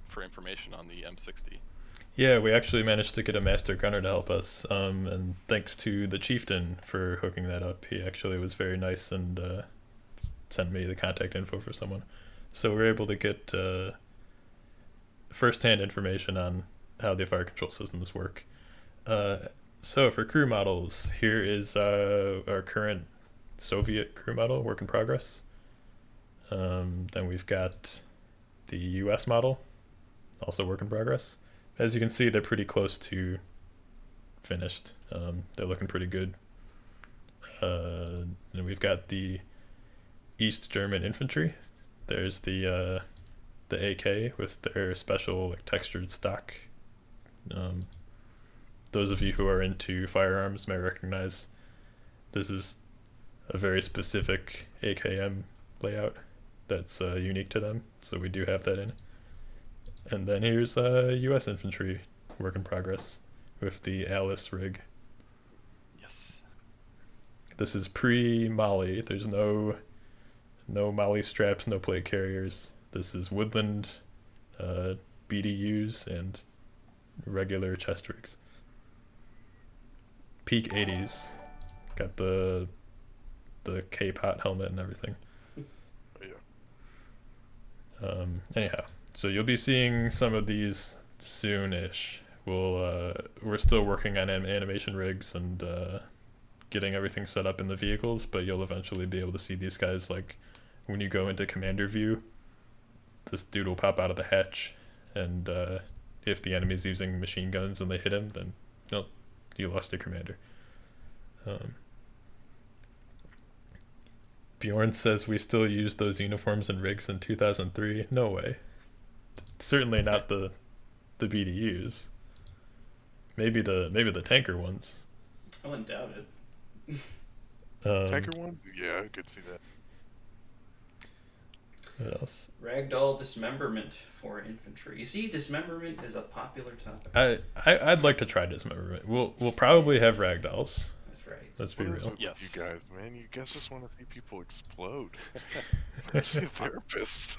for information on the M60. Yeah, we actually managed to get a master gunner to help us, and thanks to the chieftain for hooking that up. He actually was very nice and sent me the contact info for someone. So we're able to get first-hand information on how the fire control systems work. So for crew models, here is our current Soviet crew model, work in progress. Then we've got the US model, also work in progress. As you can see, they're pretty close to finished. They're looking pretty good. And we've got the East German infantry. There's the AK with their special textured stock. Those of you who are into firearms may recognize this is a very specific AKM layout that's unique to them, so we do have that in. And then here's US infantry work in progress with the Alice rig. Yes. This is pre-Molly. There's no Molly straps, no plate carriers. This is Woodland BDUs, and regular chest rigs. Peak 80s. Got the K-pot helmet and everything. Yeah. Anyhow, so you'll be seeing some of these soon-ish. We're still working on animation rigs and getting everything set up in the vehicles, but you'll eventually be able to see these guys, like when you go into commander view, this dude will pop out of the hatch, and if the enemy's using machine guns and they hit him, then nope, you lost your commander. Bjorn says we still use those uniforms and rigs in 2003. No way. Certainly not the BDUs. Maybe the tanker ones. I wouldn't doubt it. Tanker ones? Yeah, I could see that. What else? Ragdoll dismemberment for infantry. You see, dismemberment is a popular topic. I'd like to try dismemberment. We'll probably have ragdolls. That's right. Let's be What is real. with Yes. You guys, man, you guys just want to see people explode. Especially therapists.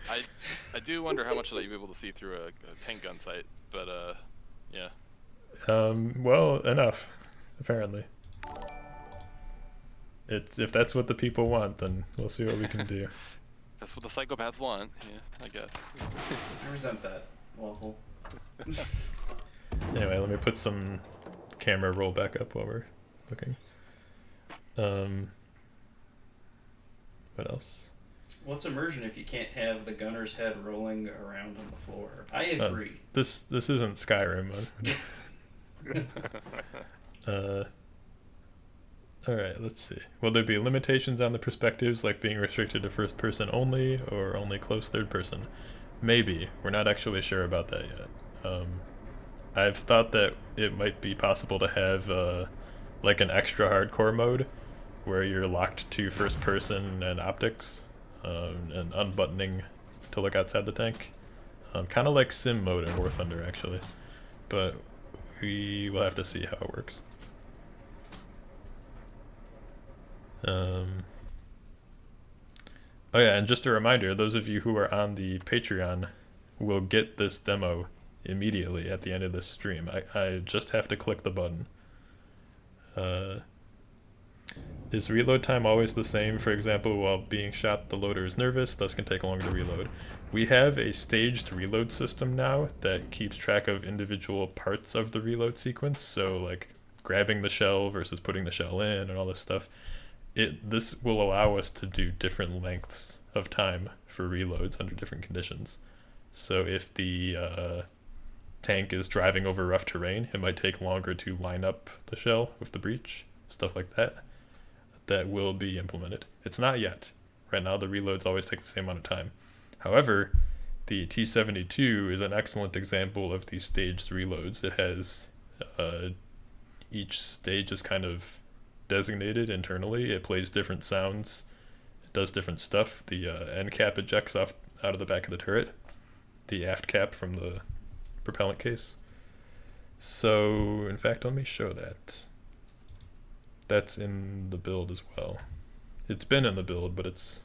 I do wonder how much of that you'll be able to see through a tank gun sight, but yeah. Well, enough, apparently. If that's what the people want, then we'll see what we can do. That's what the psychopaths want, yeah, I guess. I resent that, Waffle. Anyway, let me put some camera roll back up while we're looking. What else? What's immersion if you can't have the gunner's head rolling around on the floor? I agree. This isn't Skyrim. Alright, let's see. Will there be limitations on the perspectives, like being restricted to first person only, or only close third person? Maybe. We're not actually sure about that yet. I've thought that it might be possible to have like an extra hardcore mode where you're locked to first person and optics, and unbuttoning to look outside the tank. Kind of like sim mode in War Thunder, actually. But we will have to see how it works. Oh yeah, and just a reminder, those of you who are on the Patreon will get this demo immediately at the end of this stream. I just have to click the button. Is reload time always the same? For example, while being shot, the loader is nervous, thus can take longer to reload. We have a staged reload system now that keeps track of individual parts of the reload sequence, so like grabbing the shell versus putting the shell in and all this stuff. This will allow us to do different lengths of time for reloads under different conditions. So if the tank is driving over rough terrain, it might take longer to line up the shell with the breech, stuff like that. That will be implemented. It's not yet. Right now the reloads always take the same amount of time. However, the T-72 is an excellent example of these staged reloads. It has each stage is kind of designated internally. It plays different sounds. It does different stuff. The end cap ejects off out of the back of the turret. The aft cap from the propellant case. So, in fact, let me show that. That's in the build as well. It's been in the build, but it's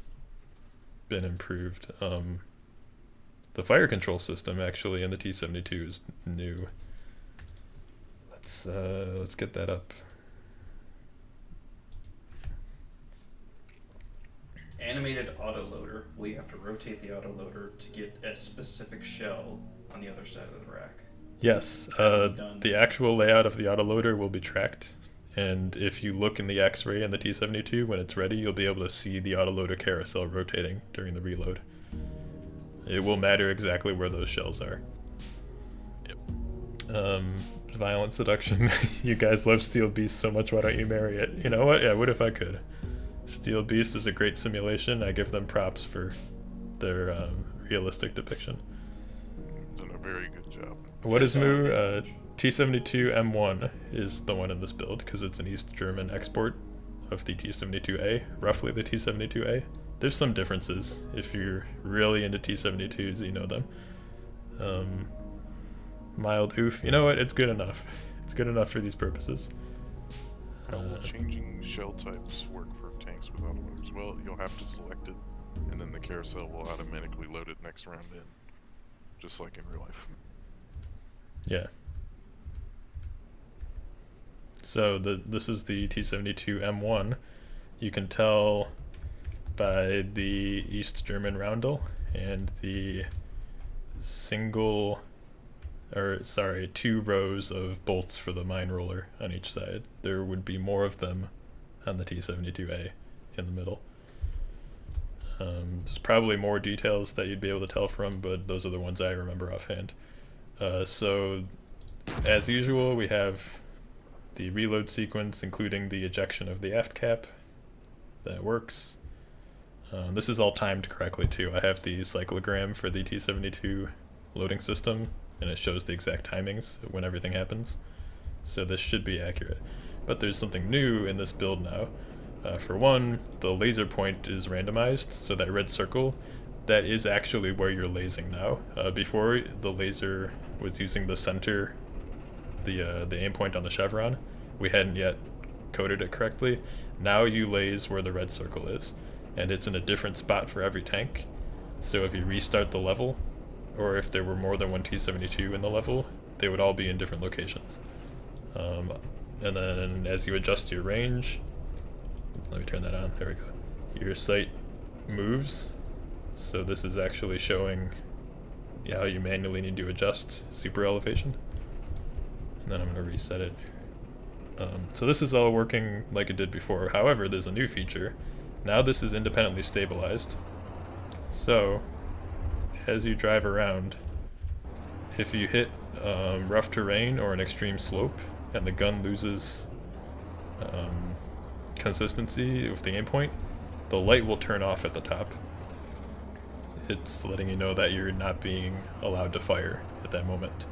been improved. The fire control system actually in the T-72 is new. Let's get that up. Animated autoloader. Well, you have to rotate the autoloader to get a specific shell on the other side of the rack. Yes, the actual layout of the autoloader will be tracked, and if you look in the X-ray in the T-72 when it's ready, you'll be able to see the autoloader carousel rotating during the reload. It will matter exactly where those shells are. Yep. Violent seduction. You guys love Steel Beast so much, why don't you marry it? You know what? Yeah, what if I could? Steel Beast is a great simulation. I give them props for their realistic depiction. Done a very good job. What is Moo? T-72 M1 is the one in this build because it's an East German export of the T-72A, roughly the T-72A. There's some differences. If you're really into T-72s, you know them. Mild oof. You know what? It's good enough. It's good enough for these purposes. How will changing shell types work for tanks with autoloaders? Well, you'll have to select it, and then the carousel will automatically load it next round in. just like in real life. Yeah. So this is the T-72 M1. You can tell by the East German roundel and the two rows of bolts for the mine roller on each side. There would be more of them on the T-72A in the middle. There's probably more details that you'd be able to tell from, but those are the ones I remember offhand. So, as usual, we have the reload sequence, including the ejection of the aft cap. That works. This is all timed correctly too. I have the cyclogram for the T-72 loading system, and it shows the exact timings when everything happens. So this should be accurate. But there's something new in this build now. For one, the laser point is randomized, so that red circle, that is actually where you're lasing now. Before, the laser was using the center, the aim point on the chevron. We hadn't yet coded it correctly. Now you laze where the red circle is, and it's in a different spot for every tank. So if you restart the level, or if there were more than one T-72 in the level, they would all be in different locations. And then as you adjust your range, let me turn that on, there we go. Your sight moves, so this is actually showing how you manually need to adjust super elevation. And then I'm going to reset it. So this is all working like it did before. However, there's a new feature. Now this is independently stabilized. So, as you drive around, if you hit rough terrain or an extreme slope, and the gun loses consistency with the aim point, the light will turn off at the top. It's letting you know that you're not being allowed to fire at that moment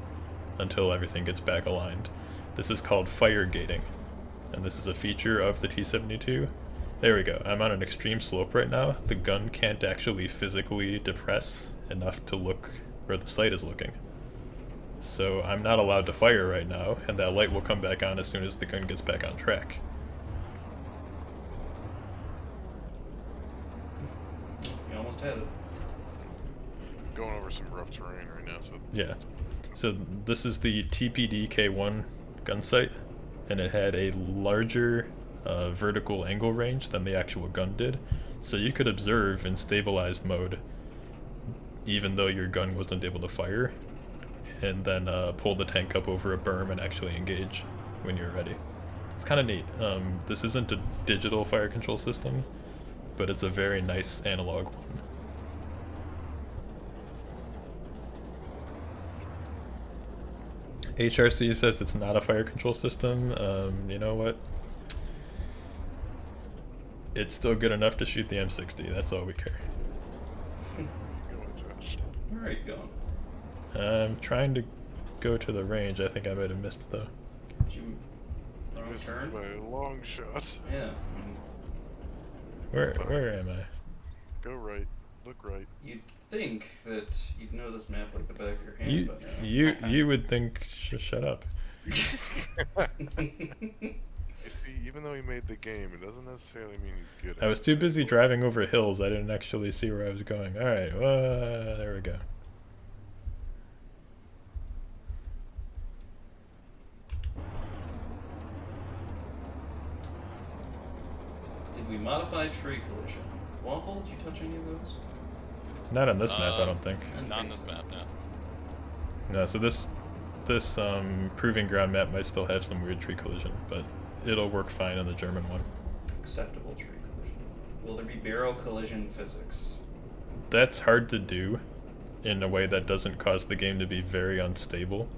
until everything gets back aligned. This is called fire gating, and this is a feature of the T-72. There we go. I'm on an extreme slope right now. The gun can't actually physically depress enough to look where the sight is looking. So I'm not allowed to fire right now, and that light will come back on as soon as the gun gets back on track. You almost had it. Going over some rough terrain right now, so... Yeah. So this is the TPD-K1 gun sight, and it had a larger vertical angle range than the actual gun did. So you could observe in stabilized mode, even though your gun wasn't able to fire, and then pull the tank up over a berm and actually engage when you're ready. It's kind of neat. This isn't a digital fire control system, but it's a very nice analog one. HRC says it's not a fire control system. You know what? It's still good enough to shoot the M60. That's all we care. Where are you going? I'm trying to go to the range. I think I might have missed though. Did you wrong Missed turn? by a long shot. Yeah. Where am I? Go right. Look right. You'd think that you'd know this map like the back of your hand by now. You would think. Shut up. You see, even though he made the game, it doesn't necessarily mean he's good at I was too busy driving over hills. I didn't actually see where I was going. All right. There we go. Did we modify tree collision? Waffle, did you touch any of those? Not on this map, I don't think. Not on this map, no. No. So this proving ground map might still have some weird tree collision, but it'll work fine on the German one. Acceptable tree collision. Will there be barrel collision physics? That's hard to do in a way that doesn't cause the game to be very unstable,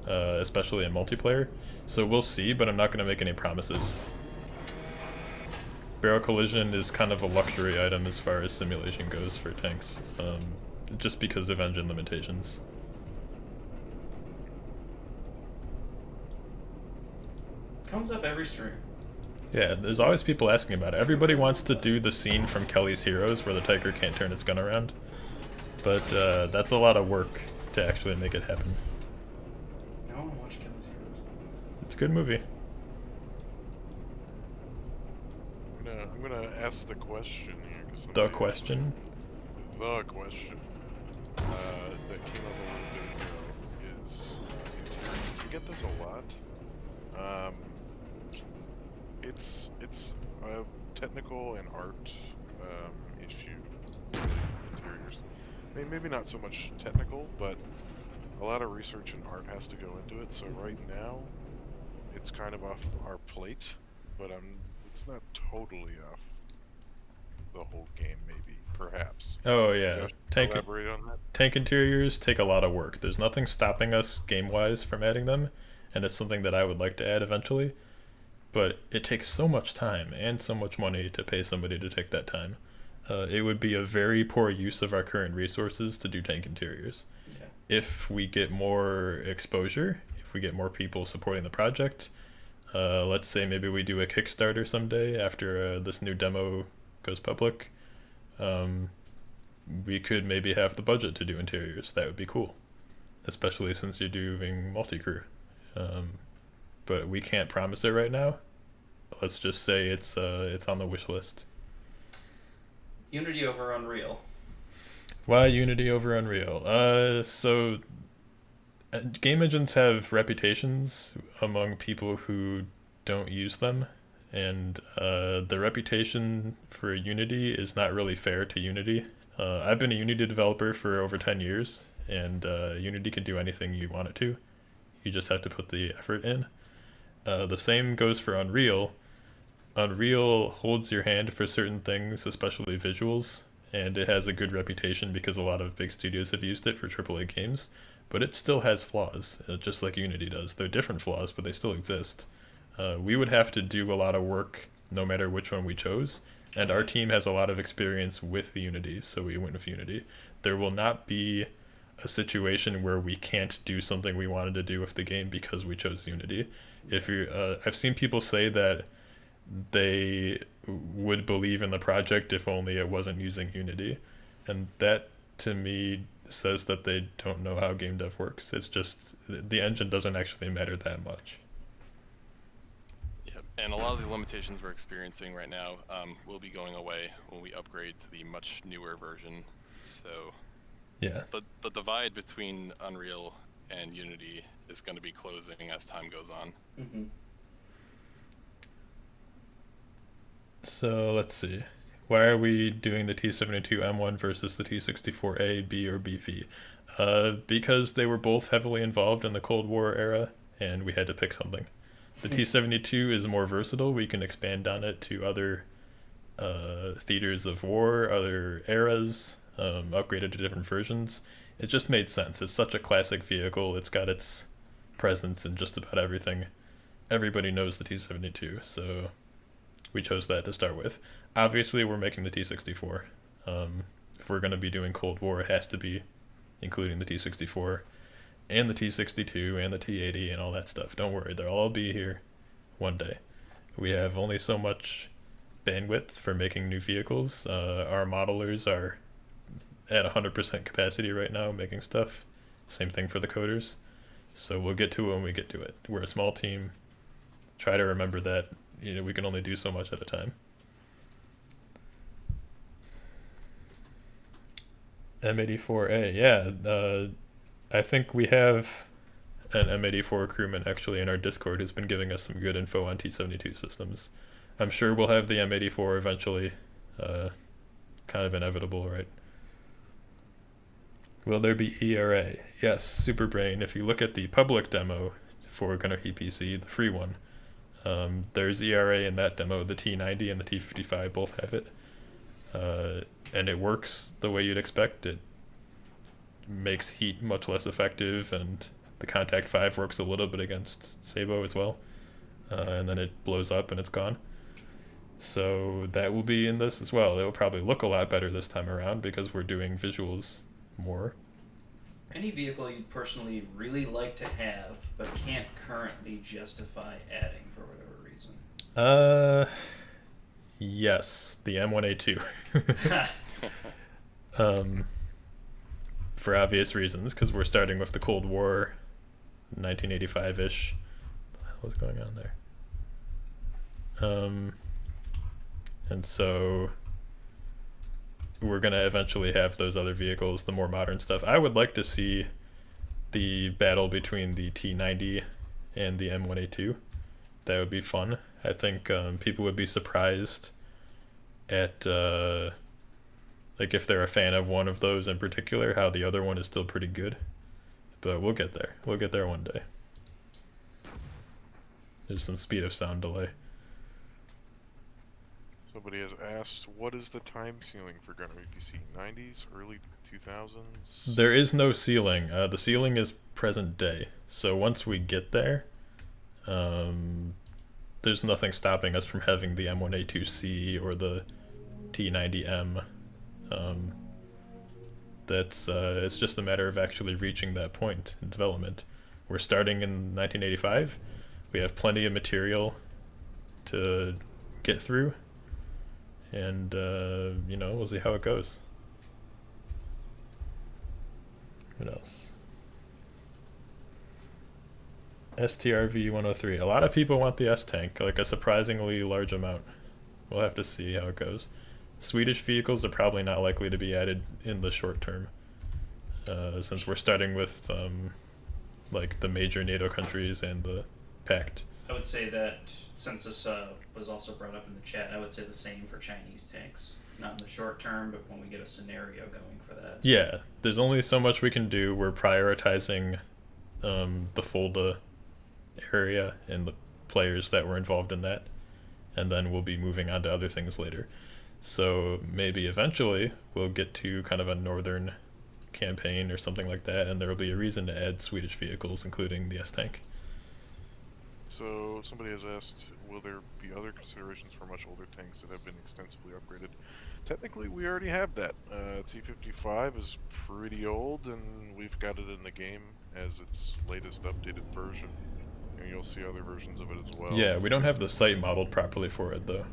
especially in multiplayer. So we'll see, but I'm not going to make any promises. Barrel collision is kind of a luxury item as far as simulation goes for tanks, just because of engine limitations. Comes up every stream. Yeah, there's always people asking about it. Everybody wants to do the scene from Kelly's Heroes where the Tiger can't turn its gun around, but that's a lot of work to actually make it happen. I want to watch Kelly's Heroes. It's a good movie. I'm gonna ask the question here. 'Cause The question? The question. that came up a little bit ago is interior. We get this a lot. It's a technical and art issue with interiors. I mean, maybe not so much technical, but a lot of research and art has to go into it. So right now, it's kind of off our plate, but it's not totally off the whole game. Maybe, perhaps. Oh yeah, Josh, tank elaborate on that. tank interiors take a lot of work. There's nothing stopping us game-wise from adding them, and it's something that I would like to add eventually. But it takes so much time and so much money to pay somebody to take that time. It would be a very poor use of our current resources to do tank interiors. Okay. If we get more exposure, if we get more people supporting the project, let's say maybe we do a Kickstarter someday after this new demo goes public, we could maybe have the budget to do interiors. That would be cool, especially since you're doing multi-crew. But we can't promise it right now. Let's just say it's on the wish list. Unity over Unreal. Why Unity over Unreal? So game engines have reputations among people who don't use them, and the reputation for Unity is not really fair to Unity. I've been a Unity developer for over 10 years, and Unity can do anything you want it to. You just have to put the effort in. The same goes for Unreal. Unreal holds your hand for certain things, especially visuals, and it has a good reputation because a lot of big studios have used it for AAA games, but it still has flaws, just like Unity does. They're different flaws, but they still exist. We would have to do a lot of work no matter which one we chose, and our team has a lot of experience with Unity, so we went with Unity. There will not be a situation where we can't do something we wanted to do with the game because we chose Unity. If you, I've seen people say that they would believe in the project if only it wasn't using Unity, and that to me says that they don't know how game dev works. It's just the engine doesn't actually matter that much. Yeah, and a lot of the limitations we're experiencing right now will be going away when we upgrade to the much newer version. So Yeah. the divide between Unreal and Unity is going to be closing as time goes on. Mm-hmm. So let's see. Why are we doing the T72M1 versus the T64A, B, or BV? Because they were both heavily involved in the Cold War era, and we had to pick something. The T72 is more versatile. We can expand on it to other theaters of war, other eras, upgrade it to different versions. It just made sense. It's such a classic vehicle. It's got its presence in just about everything. Everybody knows the T72, so we chose that to start with. Obviously, we're making the T64. If we're going to be doing Cold War, it has to be including the T64 and the T62 and the T80 and all that stuff. Don't worry, they'll all be here one day. We have only so much bandwidth for making new vehicles. Our modelers are at 100% capacity right now making stuff. Same thing for the coders. So we'll get to it when we get to it. We're a small team. Try to remember that we can only do so much at a time. M84A, yeah. I think we have an M84 crewman actually in our Discord who's been giving us some good info on T72 systems. I'm sure we'll have the M84 eventually. Kind of inevitable, right? Will there be ERA? Yes, Superbrain. If you look at the public demo for GHPC, the free one, there's ERA in that demo. The T90 and the T55 both have it. And it works the way you'd expect. It makes heat much less effective, and the Contact 5 works a little bit against Sabo as well. And then it blows up and it's gone. So that will be in this as well. It will probably look a lot better this time around because we're doing visuals more. Any vehicle you'd personally really like to have, but can't currently justify adding for whatever reason? Yes, the M1A2. For obvious reasons, because we're starting with the Cold War, 1985-ish. What the hell was going on there? And so we're going to eventually have those other vehicles, the more modern stuff. I would like to see the battle between the T90 and the M1A2. That would be fun. I think people would be surprised at, like, if they're a fan of one of those in particular, how the other one is still pretty good. But we'll get there. We'll get there one day. There's some speed of sound delay. Somebody has asked, what is the time ceiling for Gunner EPC? 90s, early 2000s? There is no ceiling. The ceiling is present day. So once we get there, there's nothing stopping us from having the M1A2C or the T90M. It's just a matter of actually reaching that point in development. We're starting in 1985. We have plenty of material to get through, and you know, we'll see how it goes. What else? STRV 103. A lot of people want the S-Tank, like a surprisingly large amount. We'll have to see how it goes. Swedish vehicles are probably not likely to be added in the short term, since we're starting with like the major NATO countries and the Pact. I would say that, since this was also brought up in the chat, I would say the same for Chinese tanks. Not in the short term, but when we get a scenario going for that. Yeah, there's only so much we can do. We're prioritizing the Fulda area and the players that were involved in that, and then we'll be moving on to other things later. So maybe eventually we'll get to kind of a northern campaign or something like that, and there will be a reason to add Swedish vehicles, including the S-Tank. So somebody has asked, will there be other considerations for much older tanks that have been extensively upgraded? Technically, we already have that. T55 is pretty old, and we've got it in the game as its latest updated version. And you'll see other versions of it as well. Yeah, we don't have the site modeled properly for it, though.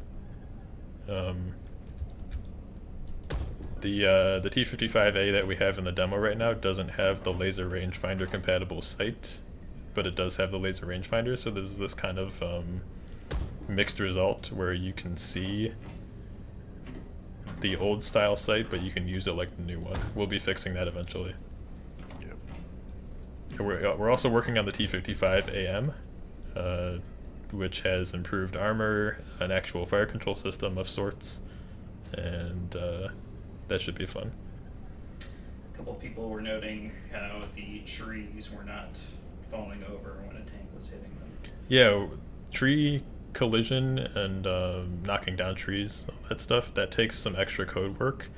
The T55A that we have in the demo right now doesn't have the laser rangefinder compatible sight, but it does have the laser rangefinder, so there's this kind of mixed result where you can see the old style sight, but you can use it like the new one. We'll be fixing that eventually. Yep. We're also working on the T55AM, which has improved armor, an actual fire control system of sorts, and that should be fun. A couple people were noting how the trees were not falling over when a tank was hitting them. Yeah, tree collision and knocking down trees, all that stuff, that takes some extra code work.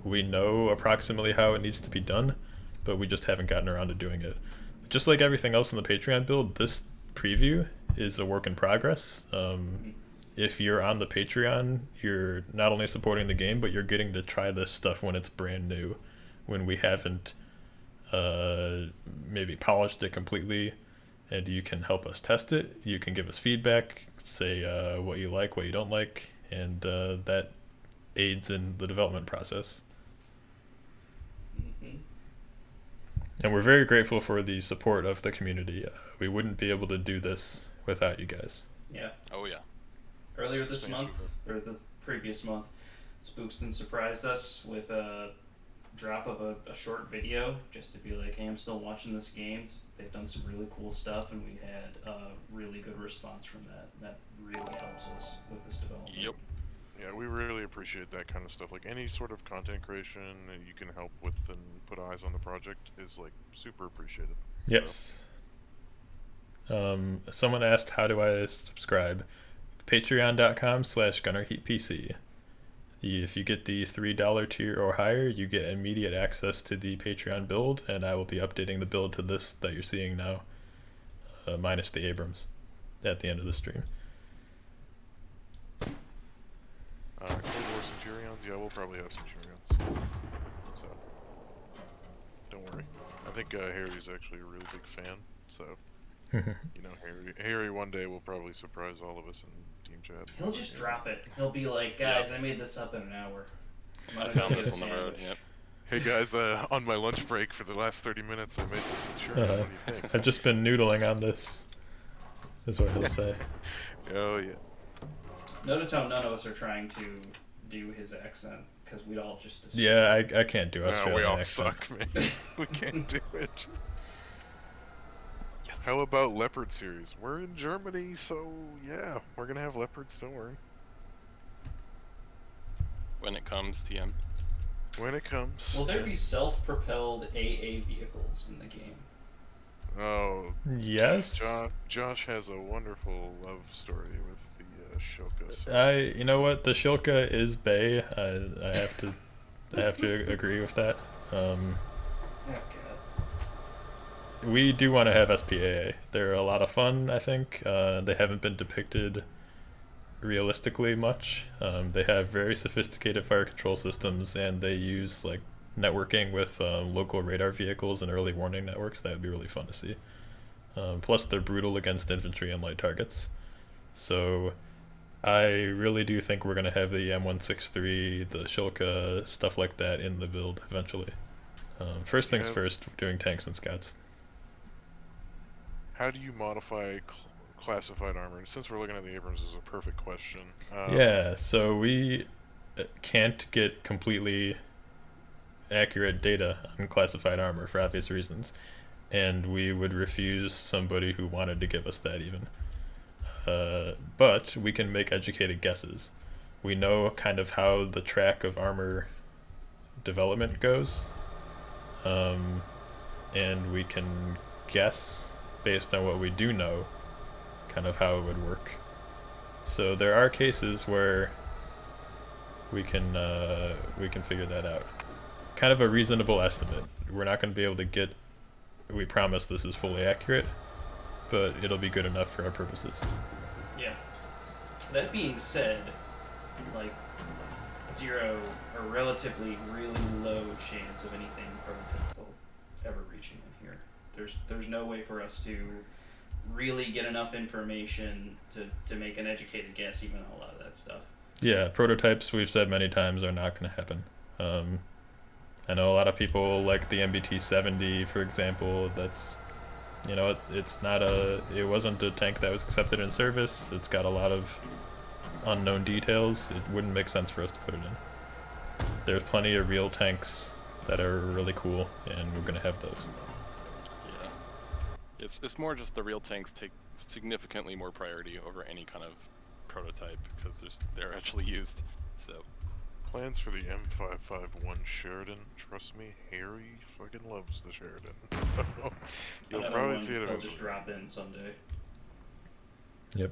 We know approximately how it needs to be done, but we just haven't gotten around to doing it. Just like everything else in the Patreon build, this preview is a work in progress. If you're on the Patreon, you're not only supporting the game, but you're getting to try this stuff when it's brand new, when we haven't maybe polished it completely, and you can help us test it. You can give us feedback, say what you like, what you don't like, and that aids in the development process. And we're very grateful for the support of the community. We wouldn't be able to do this without you guys. Yeah. Oh yeah. Earlier this month, or the previous month, Spookston surprised us with a drop of a short video just to be like, hey, I'm still watching this game. They've done some really cool stuff, and we had a really good response from that. That really helps us with this development. Yep. Yeah, we really appreciate that kind of stuff. Like any sort of content creation that you can help with and put eyes on the project is like super appreciated. Yes. Someone asked, how do I subscribe? Patreon.com/GunnerHeatPC. If you get the $3 tier or higher, you get immediate access to the Patreon build, and I will be updating the build to this that you're seeing now, minus the Abrams, at the end of the stream. Cold War Centurions, yeah, we'll probably have Centurions. So, don't worry. I think Harry's actually a really big fan, so, you know, Harry one day will probably surprise all of us in team chat. He'll just drop it. He'll be like, guys, I made this up in an hour. I found this on the road. Yep. Hey guys, on my lunch break for the last 30 minutes, I made this Centurion. What do you think? I've just been noodling on this, is what he'll say. Oh yeah. Notice how none of us are trying to do his accent, because we'd all just assume. Yeah, I can't do No, Australian we all accent. suck, man. We can't do it. Yes. How about Leopard series? We're in Germany, so yeah, we're gonna have leopards, don't worry. When it comes, TM. When it comes. Will there be self-propelled AA vehicles in the game? Oh, Yes. Josh has a wonderful love story with the Shilka. So. You know what? The Shilka is Bay. I have to agree with that. Oh god. We do want to have SPAA. They're a lot of fun, I think. They haven't been depicted realistically much. They have very sophisticated fire control systems, and they use like networking with local radar vehicles and early warning networks. That would be really fun to see. Plus, they're brutal against infantry and light targets. So, I really do think we're going to have the M163, the Shilka, stuff like that in the build eventually. First things first, we're doing tanks and scouts. How do you modify classified armor? And since we're looking at the Abrams, is a perfect question. Yeah, so we can't get completely accurate data on classified armor for obvious reasons, and we would refuse somebody who wanted to give us that even. But we can make educated guesses. We know kind of how the track of armor development goes, and we can guess based on what we do know kind of how it would work. So there are cases where we can figure that out. Kind of a reasonable estimate. We're not going to be able to get, we promise this is fully accurate, but it'll be good enough for our purposes. Yeah. That being said, like, zero or relatively really low chance of anything prototypical ever reaching in here. There's no way for us to really get enough information to make an educated guess, even on a lot of that stuff. Yeah, prototypes, we've said many times, are not going to happen. I know a lot of people like the MBT-70, for example. That's, you know, it wasn't a tank that was accepted in service. It's got a lot of unknown details. It wouldn't make sense for us to put it in. There's plenty of real tanks that are really cool, and we're going to have those. Yeah. It's more just the real tanks take significantly more priority over any kind of prototype because they're actually used. So plans for the M551 Sheridan. Trust me, Harry fucking loves the Sheridan. So you'll probably see it He'll eventually. just drop in someday. Yep.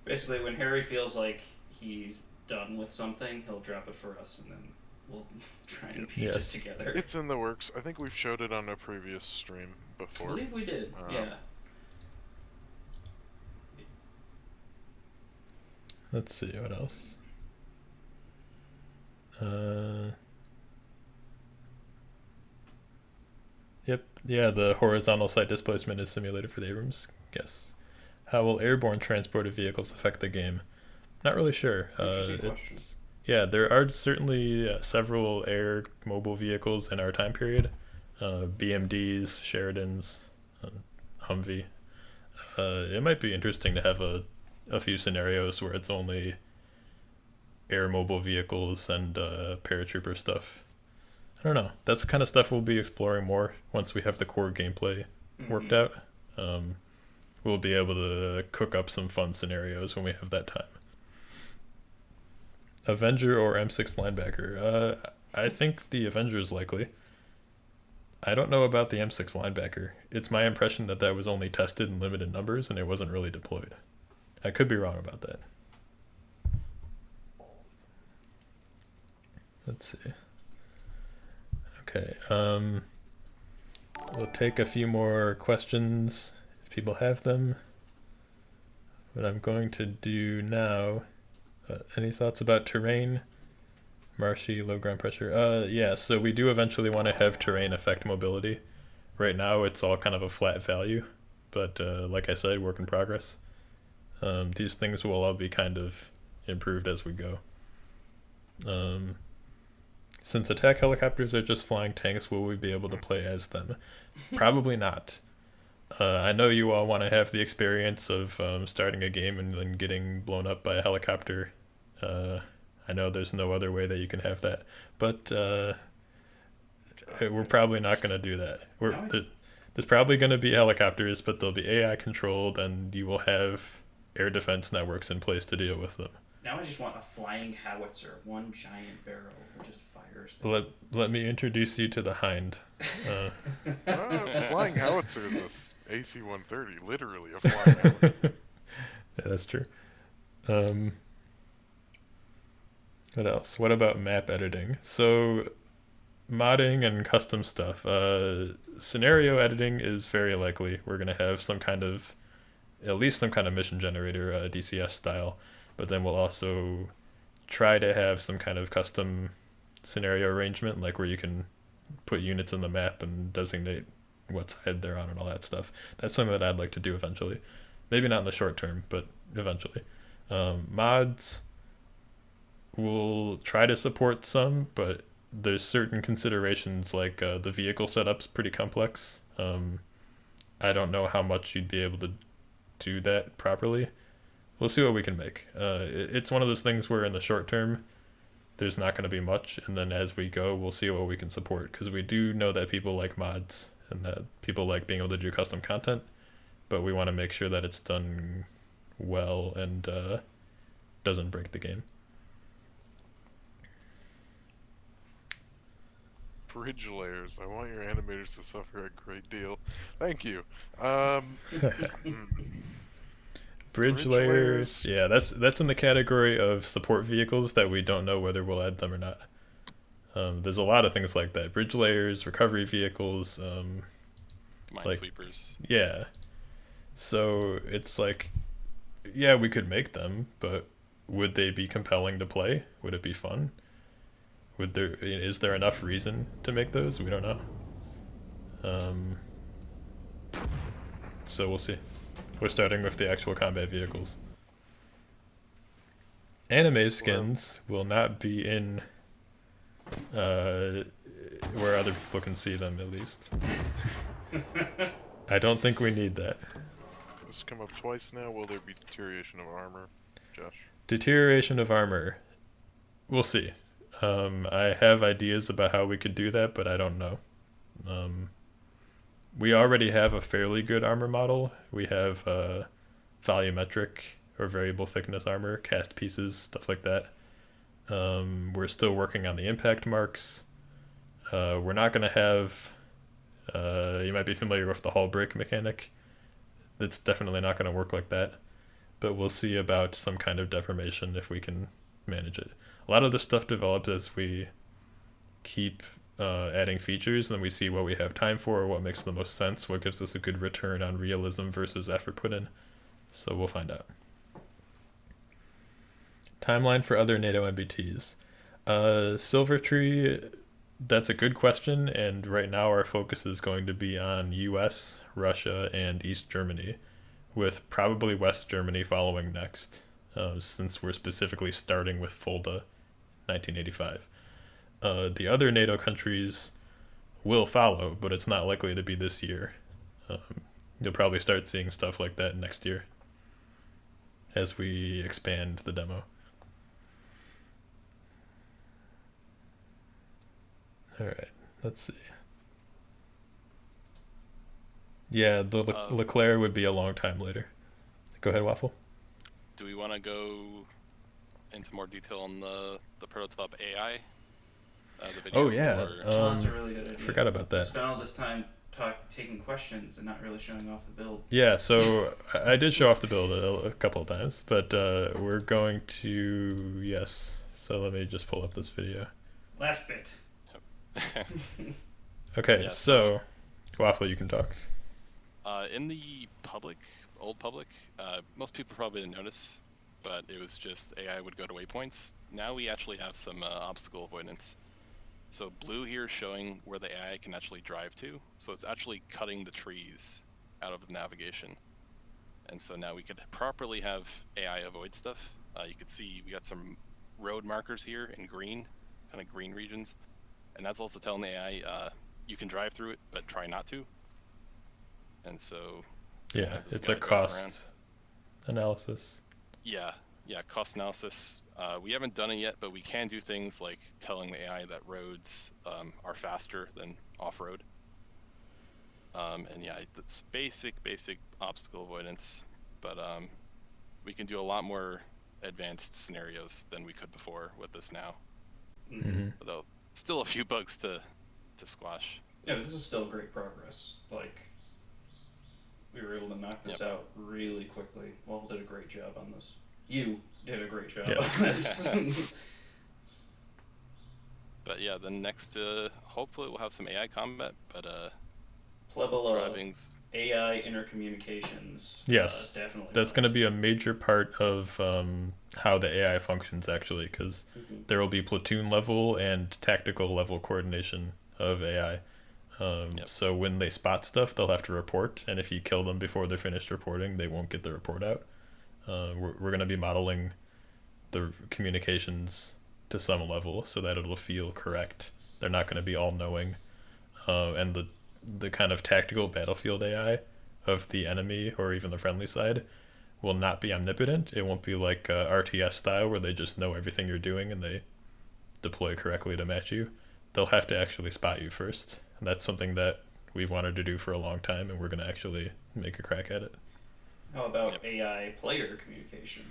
Basically, when Harry feels like he's done with something, he'll drop it for us, and then we'll try and piece Yes. it together. It's in the works. I think we've showed it on a previous stream I before. believe we did. Yeah. Let's see, what else? Yep, yeah, the horizontal site displacement is simulated for the Abrams. Yes. How will airborne transported vehicles affect the game? Not really sure. Interesting question. Yeah, there are certainly several air mobile vehicles in our time period. BMDs, Sheridans, Humvee. It might be interesting to have a few scenarios where it's only air mobile vehicles and paratrooper stuff. I don't know. That's the kind of stuff we'll be exploring more once we have the core gameplay worked out. We'll be able to cook up some fun scenarios when we have that time. Avenger or M6 linebacker? I think the Avenger is likely. I don't know about the M6 linebacker. It's my impression that was only tested in limited numbers and it wasn't really deployed. I could be wrong about that. Let's see. Okay, we'll take a few more questions if people have them. What I'm going to do now, any thoughts about terrain? Marshy, low ground pressure. Yeah, so we do eventually want to have terrain affect mobility. Right now it's all kind of a flat value, but like I said, work in progress. These things will all be kind of improved as we go. Since attack helicopters are just flying tanks, will we be able to play as them? Probably not. I know you all want to have the experience of starting a game and then getting blown up by a helicopter. I know there's no other way that you can have that, but we're probably not going to do that. There's probably going to be helicopters, but they'll be AI controlled, and you will have air defense networks in place to deal with them. Now I just want a flying howitzer, one giant barrel that just fires. Let me introduce you to the Hind. Flying howitzer is a AC-130, literally a flying howitzer. Yeah, that's true. What else? What about map editing? So, modding and custom stuff. Scenario editing is very likely. We're going to have at least some kind of mission generator, DCS style, but then we'll also try to have some kind of custom scenario arrangement, like where you can put units in the map and designate what side they're on and all that stuff. That's something that I'd like to do eventually. Maybe not in the short term, but eventually. Mods, we'll try to support some, but there's certain considerations, like the vehicle setup's pretty complex. I don't know how much you'd be able to do that properly. We'll see what we can make. It's one of those things where in the short term, there's not going to be much, and then as we go, we'll see what we can support, because we do know that people like mods and that people like being able to do custom content, but we want to make sure that it's done well and doesn't break the game. Bridge layers. I want your animators to suffer a great deal. Thank you. Bridge layers. Yeah, that's in the category of support vehicles that we don't know whether we'll add them or not. There's a lot of things like that. Bridge layers, recovery vehicles, Minesweepers. Yeah. So it's like, yeah, we could make them, but would they be compelling to play? Would it be fun? Is there enough reason to make those? We don't know. So we'll see. We're starting with the actual combat vehicles. Anime skins will not be in where other people can see them, at least. I don't think we need that. It's come up twice now. Will there be deterioration of armor, Josh? Deterioration of armor. We'll see. I have ideas about how we could do that, but I don't know. We already have a fairly good armor model. We have volumetric or variable thickness armor, cast pieces, stuff like that. We're still working on the impact marks. We're not going to have... you might be familiar with the hull break mechanic. It's definitely not going to work like that. But we'll see about some kind of deformation if we can manage it. A lot of this stuff develops as we keep adding features, and we see what we have time for, what makes the most sense, what gives us a good return on realism versus effort put in. So we'll find out. Timeline for other NATO MBTs. Silvertree, that's a good question, and right now our focus is going to be on US, Russia, and East Germany, with probably West Germany following next, since we're specifically starting with Fulda 1985. The other NATO countries will follow, but it's not likely to be this year. You'll probably start seeing stuff like that next year as we expand the demo. Alright, let's see. Yeah, the Leclerc would be a long time later. Go ahead, Waffle. Do we want to go into more detail on the prototype AI? The video, oh yeah, that's a really good idea. Forgot about that. Spent all this time taking questions and not really showing off the build. Yeah, so I did show off the build a couple of times, but we're going to... Yes, so let me just pull up this video. Last bit. Okay, Yeah. So Waffle, you can talk. In the old public, most people probably didn't notice, but it was just AI would go to waypoints. Now we actually have some obstacle avoidance. So blue here is showing where the AI can actually drive to. So it's actually cutting the trees out of the navigation. And so now we could properly have AI avoid stuff. You could see we got some road markers here in green, kind of green regions. And that's also telling the AI, you can drive through it, but try not to. And so... Yeah, it's a cost analysis. Yeah, yeah, cost analysis. We haven't done it yet, but we can do things like telling the AI that roads are faster than off-road. And yeah, it's basic obstacle avoidance, but we can do a lot more advanced scenarios than we could before with this now. Mm-hmm. Although still a few bugs to squash. Yeah, but this is still great progress. Like, we were able to knock this out really quickly. Waffle did a great job on this. You did a great job on this. But yeah, then next, hopefully we'll have some AI combat, but Plebala AI intercommunications. Yes, definitely. that's going to be a major part of how the AI functions, actually, because there will be platoon level and tactical level coordination of AI. So when they spot stuff, they'll have to report, and if you kill them before they're finished reporting, they won't get the report out. We're going to be modeling the communications to some level so that it'll feel correct. They're not going to be all-knowing. And the kind of tactical battlefield AI of the enemy or even the friendly side will not be omnipotent. It won't be like RTS style where they just know everything you're doing and they deploy correctly to match you. They'll have to actually spot you first. And that's something that we've wanted to do for a long time, and we're going to actually make a crack at it. How about AI player communication?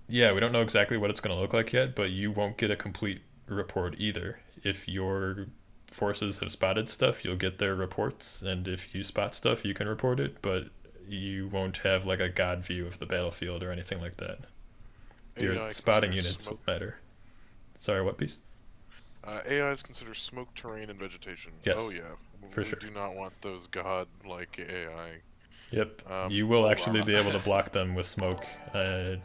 Yeah, we don't know exactly what it's going to look like yet, but you won't get a complete report either. If your forces have spotted stuff, you'll get their reports, and if you spot stuff, you can report it, but you won't have like a god view of the battlefield or anything like that. Your spotting units will matter. Sorry, what piece? AI is considered smoke, terrain, and vegetation. Yes, oh yeah, for sure. We do not want those god-like AI. Yep, you will actually be able to block them with smoke. I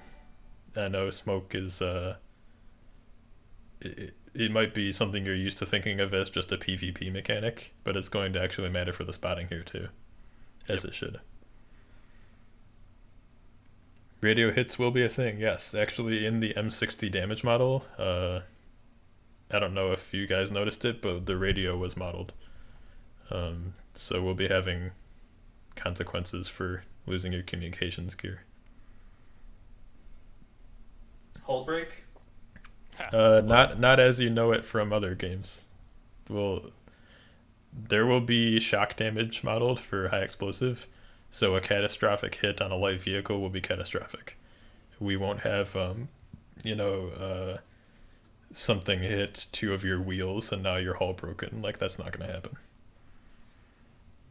know smoke is it might be something you're used to thinking of as just a PvP mechanic, but it's going to actually matter for the spotting here too, as it should. Radio hits will be a thing, yes. Actually, in the M60 damage model, I don't know if you guys noticed it, but the radio was modeled. So we'll be having consequences for losing your communications gear. Hull break? Not as you know it from other games. There will be shock damage modeled for high explosive, so a catastrophic hit on a light vehicle will be catastrophic. We won't have something hit 2 of your wheels and now your hull broken. Like, that's not going to happen.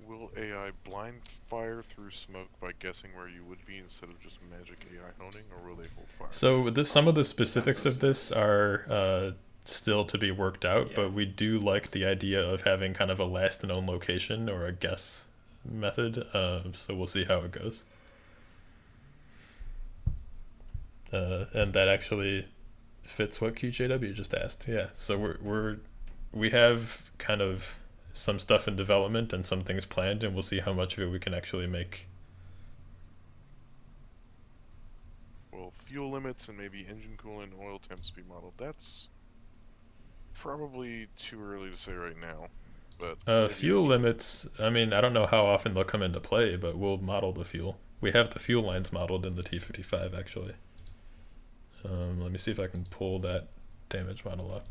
Will AI blind fire through smoke by guessing where you would be instead of just magic AI honing, or will they hold fire? So some of the specifics of this are still to be worked out, but we do like the idea of having kind of a last known location or a guess method. So we'll see how it goes. And that actually fits what QJW just asked. Yeah, so we have kind of some stuff in development and some things planned, and we'll see how much of it we can actually make. Well, fuel limits and maybe engine coolant, oil temps be modeled. That's probably too early to say right now. But fuel limits, I mean, I don't know how often they'll come into play, but we'll model the fuel. We have the fuel lines modeled in the T55 actually. Let me see if I can pull that damage model up.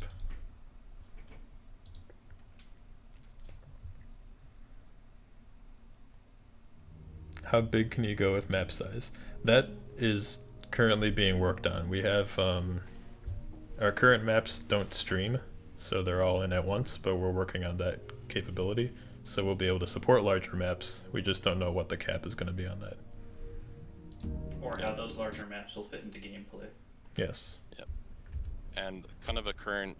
How big can you go with map size? That is currently being worked on. We have our current maps don't stream, so they're all in at once, but we're working on that capability, so we'll be able to support larger maps. We just don't know what the cap is going to be on that. Or how those larger maps will fit into gameplay. Yes. Yep. And kind of a current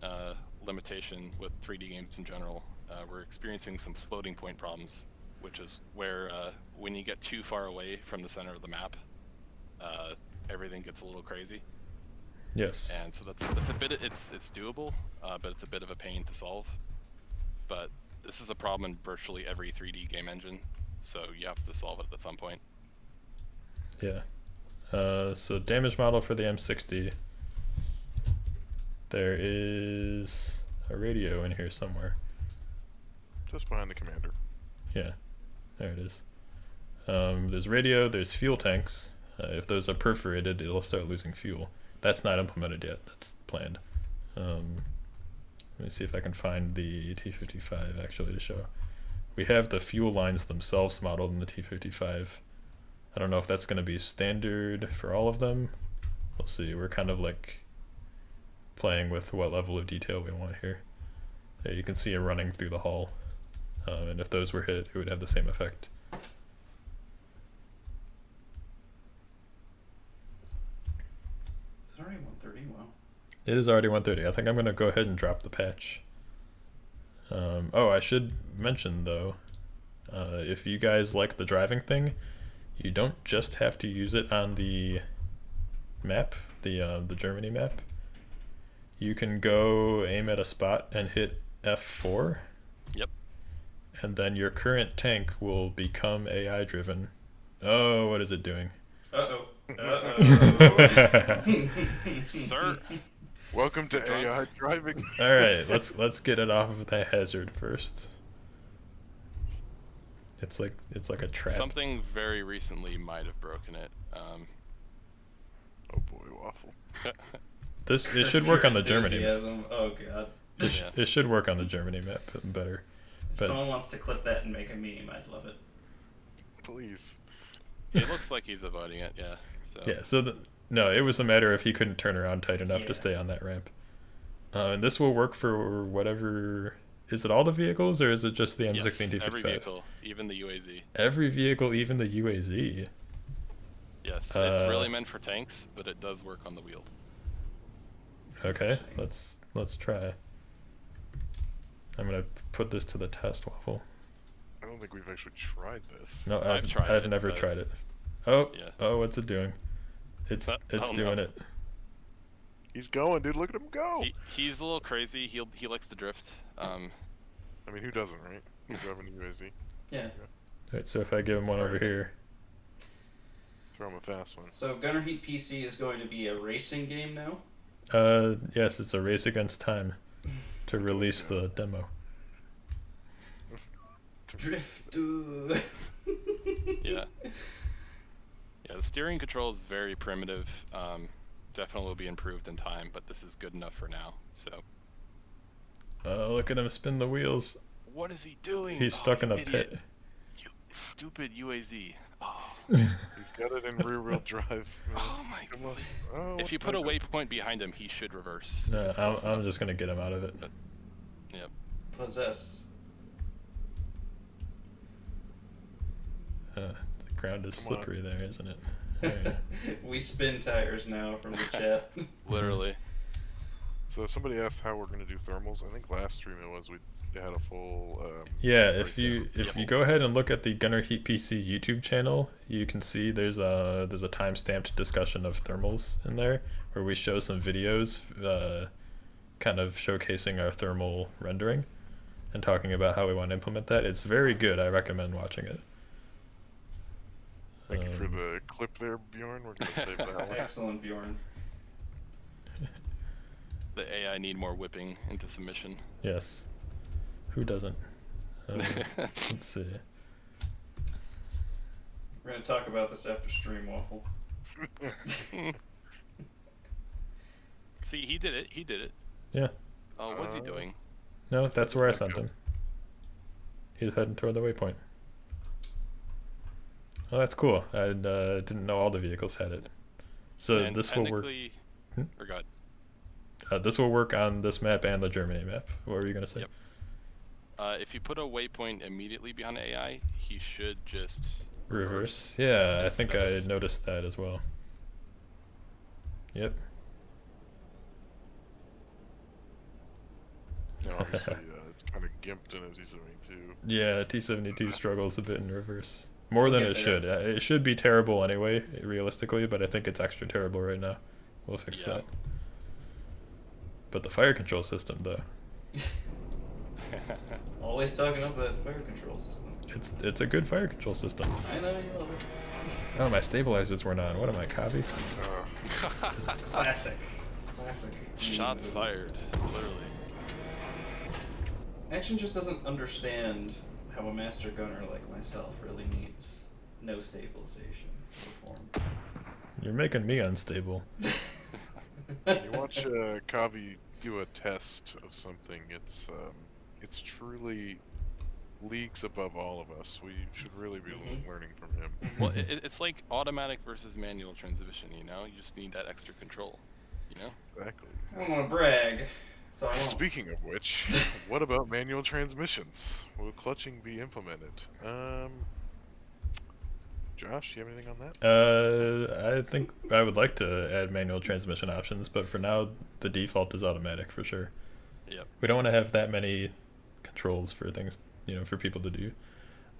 limitation with 3D games in general, we're experiencing some floating point problems, which is where when you get too far away from the center of the map, everything gets a little crazy. Yes. And so that's a bit, it's doable, but it's a bit of a pain to solve. But this is a problem in virtually every 3D game engine, so you have to solve it at some point. Yeah. So damage model for the M60. There is a radio in here somewhere. Just behind the commander. Yeah, there it is. There's radio, there's fuel tanks. If those are perforated, it'll start losing fuel. That's not implemented yet. That's planned. Let me see if I can find the T55 actually to show. We have the fuel lines themselves modeled in the T55. I don't know if that's going to be standard for all of them. We'll see. We're kind of like playing with what level of detail we want here. Yeah, you can see it running through the hull. And if those were hit, it would have the same effect. It's already 1:30. Wow. It is already 1:30. I think I'm going to go ahead and drop the patch. Oh, I should mention though, if you guys like the driving thing, you don't just have to use it on the map, the Germany map. You can go aim at a spot and hit F4. Yep. And then your current tank will become AI driven. Oh, what is it doing? Uh-oh. Sir. Welcome to Drunk. AI driving. All right, let's get it off of the hazard first. It's like a trap. Something very recently might have broken it. Oh boy, waffle. It should work on the Germany. Enthusiasm. Oh god. Yeah. It should work on the Germany map better. If But someone wants to clip that and make a meme, I'd love it. Please. It looks like he's avoiding it, yeah. So yeah, so no, it was a matter of he couldn't turn around tight enough Yeah. to stay on that ramp. And this will work for whatever. Is it all the vehicles or is it just the M16 yes, T55? every vehicle, even the UAZ. Every vehicle, even the UAZ. Yes, it's really meant for tanks, but it does work on the wheeled. Okay, let's try. I'm gonna put this to the test, Waffle. I don't think we've actually tried this. No, I've tried I've it, never but- tried it. Oh, Yeah. oh, what's it doing? It's Oh, doing no. it. He's going, dude. Look at him go. He's a little crazy. He likes to drift. I mean, who doesn't, right? He's driving a UAZ. Yeah. Alright, so if I give him one over here, Throw him a fast one. So Gunner Heat PC is going to be a racing game now. yes, it's a race against time to release the demo. Drift. Yeah. Yeah, the steering control is very primitive. Definitely will be improved in time, but this is good enough for now. So. Look at him spin the wheels. What is he doing? He's stuck in you a idiot. pit. You stupid UAZ. Oh, He's got it in rear-wheel drive. oh my Come god. on. Oh, If you put a waypoint behind him, he should reverse. No, if it's close I'm enough. just gonna get him out of it. Yep. Possess. The ground is Come on. slippery there, isn't it? Alright. We spin tires now from the chat. Literally. So somebody asked how we're gonna do thermals. I think last stream it was we had a full. Yeah, if breakdown. you go ahead and look at the Gunner Heat PC YouTube channel, you can see there's a time-stamped discussion of thermals in there where we show some videos, kind of showcasing our thermal rendering and talking about how we want to implement that. It's very good. I recommend watching it. Thank you for the clip there, Bjorn. We're gonna save that one. Excellent, Bjorn. The AI need more whipping into submission. Yes. Who doesn't? Let's see. We're gonna talk about this after stream, Waffle. See, he did it. He did it. Yeah. Oh, what's he doing? No, that's where I Back sent up. him. He's heading toward the waypoint. Oh, that's cool. I didn't know all the vehicles had it. So And this will work. technically- Hmm? Or God. This will work on this map and the Germany map. What were you gonna say? Yep. If you put a waypoint immediately behind AI, he should just Reverse. Yeah, I think instead I of- noticed that as well. Yep. Yeah, obviously, it's kind of gimped in a T72. Yeah, T72 struggles a bit in reverse. More than We'll it get should. It should be terrible anyway, realistically, but I think it's extra terrible right now. We'll fix Yeah. that. But the fire control system, though, Always talking up that fire control system. it's a good fire control system. I know you love it. Oh, my stabilizers weren't on. What am I, Kavi? Classic. Classic. Shots move. fired. Literally. Action just doesn't understand how a master gunner like myself really needs no stabilization to perform. You're making me unstable. When you watch Kavi do a test of something, it's truly leagues above all of us. We should really be learning from him. Well, it's like automatic versus manual transmission, you know? You just need that extra control, you know? Exactly. I don't want to brag, so I won't. Speaking of which, what about manual transmissions? Will clutching be implemented? Josh, you have anything on that? I think I would like to add manual transmission options, but for now, the default is automatic for sure. Yep. We don't want to have that many controls for things, for people to do.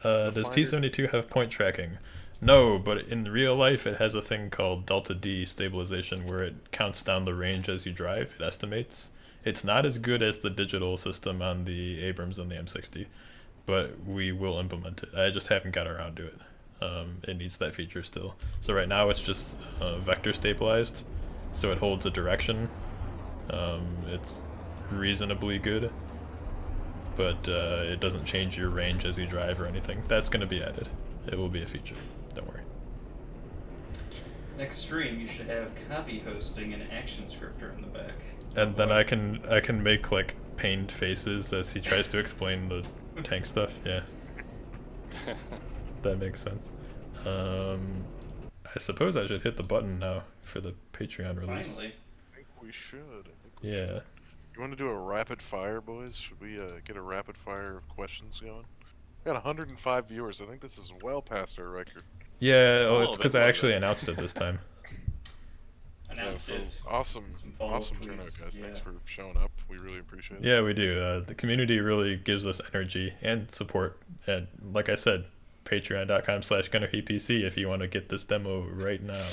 Does Finder- T72 have point tracking? No, but in real life, it has a thing called delta D stabilization where it counts down the range as you drive. It estimates. It's not as good as the digital system on the Abrams and the M60, but we will implement it. I just haven't got around to it. It needs that feature still. So right now it's just vector stabilized, so it holds a direction. It's reasonably good, but it doesn't change your range as you drive or anything. That's going to be added. It will be a feature. Don't worry. Next stream, you should have Kavi hosting an action scripter in the back. And then I can make like pained faces as he tries to explain the tank stuff. Yeah. That makes sense. I suppose I should hit the button now for the Patreon release. Finally. I think we should. Yeah. You want to do a rapid fire, boys? Should we get a rapid fire of questions going? We got 105 viewers. I think this is well past our record. Yeah, Oh, it's because I that's actually lovely. announced it this time. Announced so it. awesome, Some follow-up awesome tweets, turnout, guys. yeah. Thanks for showing up. We really appreciate it. Yeah, we do. The community really gives us energy and support. And like I said, patreon.com/GHPC if you want to get this demo right now.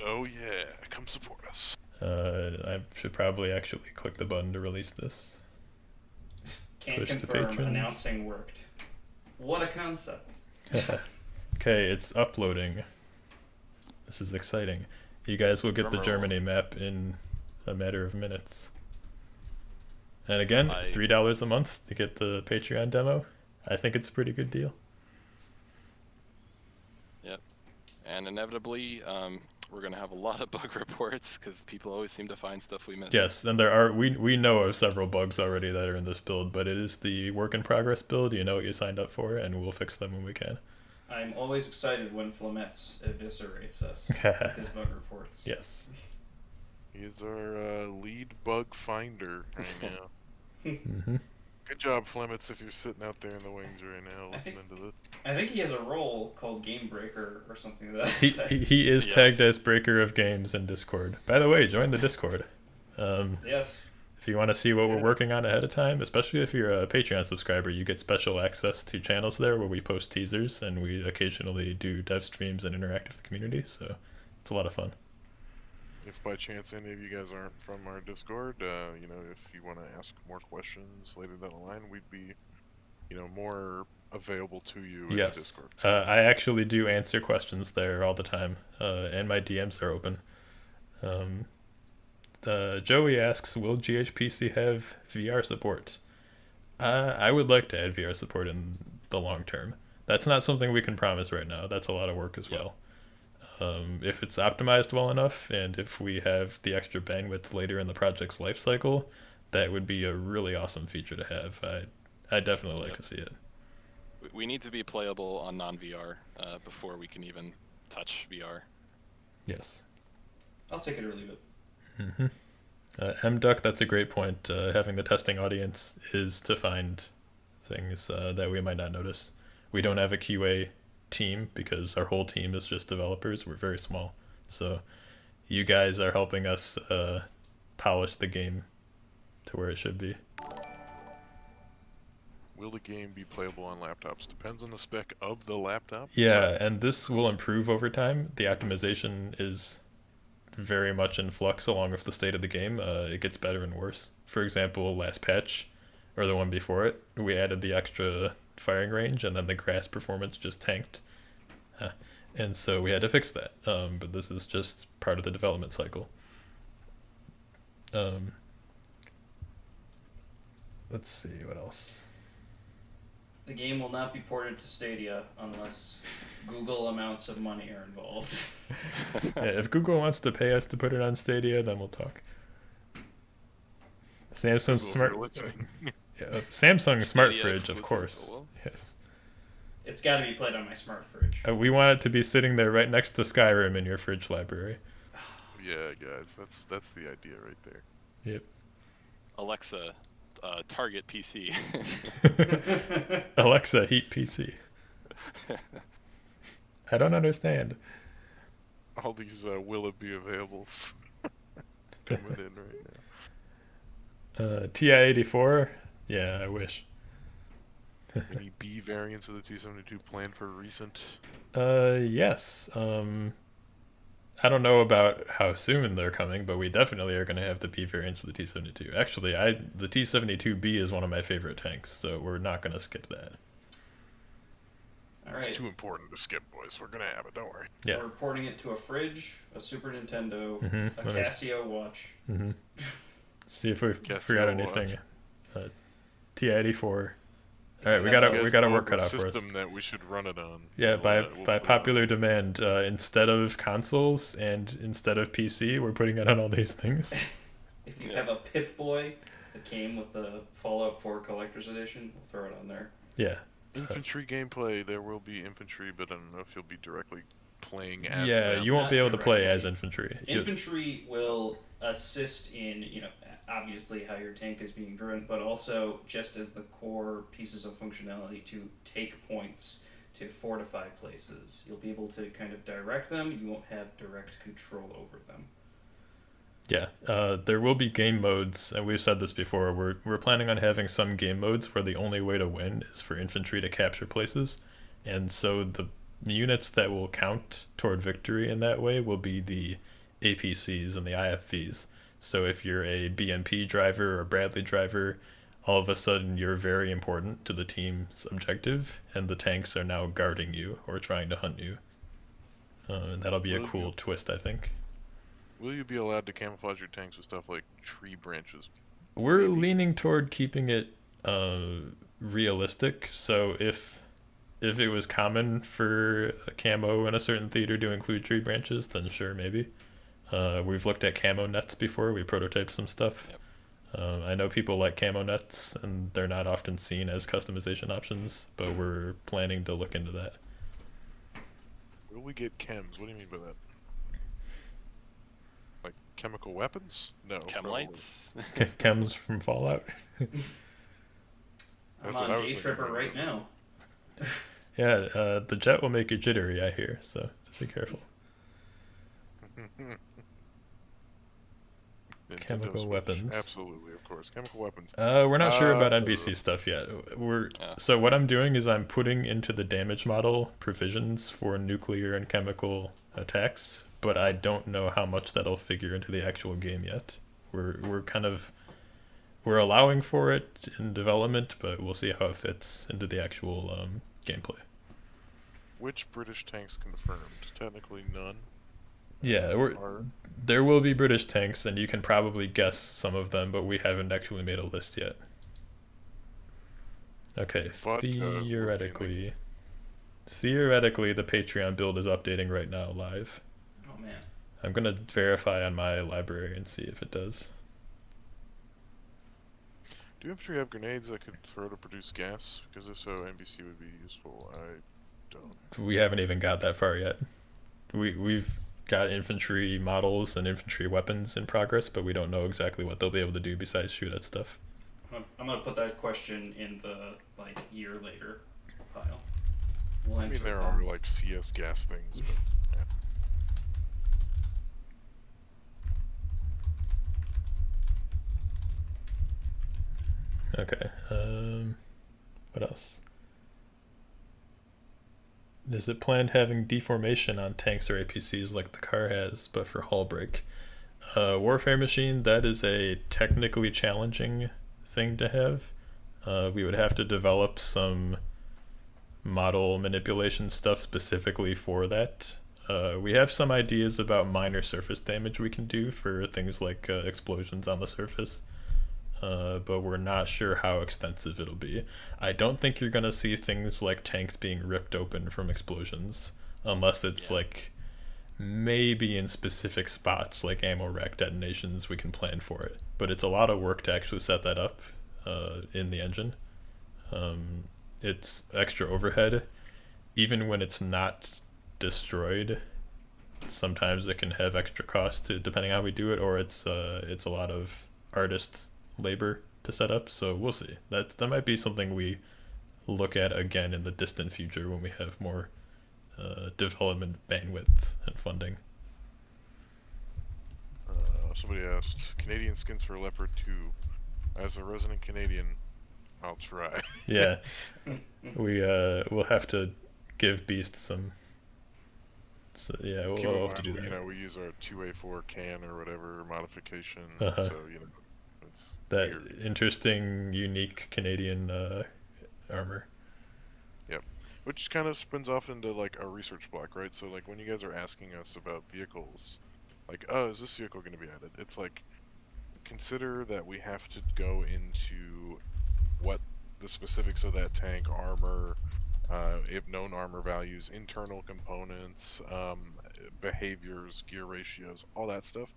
Oh yeah, come support us. I should probably actually click the button to release this. Can't Push to confirm. patrons. Announcing worked. What a concept. Okay, it's uploading. This is exciting. You guys will get the Drumroll. Germany map in a matter of minutes. And again, I- $3 a month to get the Patreon demo. I think it's a pretty good deal. Yep. And inevitably, we're going to have a lot of bug reports because people always seem to find stuff we miss. Yes, and there are we know of several bugs already that are in this build, but it is the work in progress build. You know what you signed up for, and we'll fix them when we can. I'm always excited when Flamets eviscerates us with his bug reports. Yes. He's our lead bug finder right now. Mm-hmm. Good job, Flemets, if you're sitting out there in the wings right now listening to this. I think he has a role called Game Breaker or something like that. He is Yes. tagged as Breaker of Games in Discord. By the way, join the Discord. Yes. If you want to see what we're working on ahead of time, especially if you're a Patreon subscriber, you get special access to channels there where we post teasers and we occasionally do dev streams and interact with the community. So it's a lot of fun. If by chance any of you guys aren't from our Discord, if you want to ask more questions later down the line, we'd be, more available to you in the Yes, Discord. I actually do answer questions there all the time, and my DMs are open. Joey asks, will GHPC have VR support? I would like to add VR support in the long term. That's not something we can promise right now. That's a lot of work as well. If it's optimized well enough, and if we have the extra bandwidth later in the project's life cycle, that would be a really awesome feature to have. I definitely like to see it. We need to be playable on non-VR before we can even touch VR. Yes. I'll take it or leave it. Mm-hmm. MDuck, that's a great point. Having the testing audience is to find things that we might not notice. We don't have a QA team because our whole team is just developers. We're very small. So you guys are helping us polish the game to where it should be. Will the game be playable on laptops? Depends on the spec of the laptop. Yeah, and this will improve over time. The optimization is very much in flux along with the state of the game. It gets better and worse. For example, last patch, or the one before it, we added the extra firing range, and then the grass performance just tanked. And so we had to fix that. But this is just part of the development cycle. Let's see, what else? The game will not be ported to Stadia unless Google amounts of money are involved. if Google wants to pay us to put it on Stadia, then we'll talk. Samsung Google, if smart, you're listening. Samsung smart Stadia fridge, of exclusive. course. Well, Yes. It's got to be played on my smart fridge. We want it to be sitting there right next to Skyrim in your fridge library. Yeah, guys, that's the idea right there. Yep. Alexa, target PC. Alexa, heat PC. I don't understand. All these will it be availables coming in right now. TI-84? Yeah, I wish. Any B variants of the T72 planned for recent? Yes. I don't know about how soon they're coming, but we definitely are going to have the B variants of the T-72. Actually, the T-72B is one of my favorite tanks, so we're not going to skip that. All right. It's too important to skip, boys. We're gonna have it. Don't worry. Yeah. So we're porting it to a fridge, a Super Nintendo, Mhm, a nice. Casio watch. Mm-hmm. See if we Casio forgot anything. TI-84. All right, we Yeah, got You a guys work know cut the out for us. system that we should run it on. Yeah, by We'll put it on. popular demand, instead of consoles and instead of PC, we're putting it on all these things. If you Yeah. have a Pip-Boy that came with the Fallout 4 Collector's Edition, we'll throw it on there. Yeah. Infantry gameplay. There will be infantry, but I don't know if you'll be directly playing as Yeah, them. you won't Not be able to play directly. as infantry. Infantry will assist in, obviously how your tank is being driven, but also just as the core pieces of functionality to take points, to fortify places. You'll be able to kind of direct them. You won't have direct control over them. Yeah, there will be game modes, and we've said this before. We're planning on having some game modes where the only way to win is for infantry to capture places, and so the units that will count toward victory in that way will be the APCs and the IFVs. So if you're a BMP driver or Bradley driver, all of a sudden you're very important to the team's objective, and the tanks are now guarding you or trying to hunt you. And that'll be a Will cool you- twist, I think. Will you be allowed to camouflage your tanks with stuff like tree branches? We're leaning toward keeping it realistic. So if it was common for a camo in a certain theater to include tree branches, then sure, maybe. We've looked at camo nets before. We prototyped some stuff. Yep. I know people like camo nets, and they're not often seen as customization options, but we're planning to look into that. Will we get chems? What do you mean by that? Like chemical weapons? No. Chem probably. lights. Chems from Fallout. I'm That's what on I was Day thinking Tripper about. right now. Yeah, the jet will make you jittery, I hear, so just be careful. Nintendo Chemical Switch. weapons. Absolutely, of course. Chemical weapons. We're not sure about Uh, NBC stuff yet. Yeah. So what I'm doing is I'm putting into the damage model provisions for nuclear and chemical attacks, but I don't know how much that'll figure into the actual game yet. We're allowing for it in development, but we'll see how it fits into the actual gameplay. Which British tanks confirmed? Technically none. Yeah, Are there will be British tanks, and you can probably guess some of them, but we haven't actually made a list yet. Okay, But, theoretically, the Patreon build is updating right now live. Oh man. I'm gonna verify on my library and see if it does. do infantry have grenades that could throw to produce gas? Because if so, NBC would be useful. I don't. We haven't even got that far yet. We've got infantry models and infantry weapons in progress, but we don't know exactly what they'll be able to do besides shoot at stuff. I'm gonna put that question in the year later pile. We'll I mean, answer there it are then. like CS gas things, but yeah. Okay. What else? Is it planned having deformation on tanks or APCs like the car has, but for hull break? Warfare machine, that is a technically challenging thing to have. We would have to develop some model manipulation stuff specifically for that. We have some ideas about minor surface damage we can do for things like explosions on the surface. But we're not sure how extensive it'll be. I don't think you're gonna see things like tanks being ripped open from explosions, unless it's Yeah. like maybe in specific spots like ammo rack detonations we can plan for it, but it's a lot of work to actually set that up in the engine. It's extra overhead. Even when it's not destroyed, sometimes it can have extra cost depending on how we do it, or it's a lot of artist labor to set up. So we'll see. That might be something we look at again in the distant future when we have more development bandwidth and funding. Somebody asked, Canadian skins for Leopard 2. As a resident Canadian, I'll try. Yeah, we'll have to give Beast some. So, yeah, we'll have to do that. You know, we use our 2A4 can or whatever modification. Uh-huh. So you know, it's That weird. interesting, unique Canadian armor. Which kind of spins off into like a research block, right? So like when you guys are asking us about vehicles, like, oh, is this vehicle going to be added? It's like, consider that we have to go into what the specifics of that tank, armor, if known armor values, internal components, behaviors, gear ratios, all that stuff.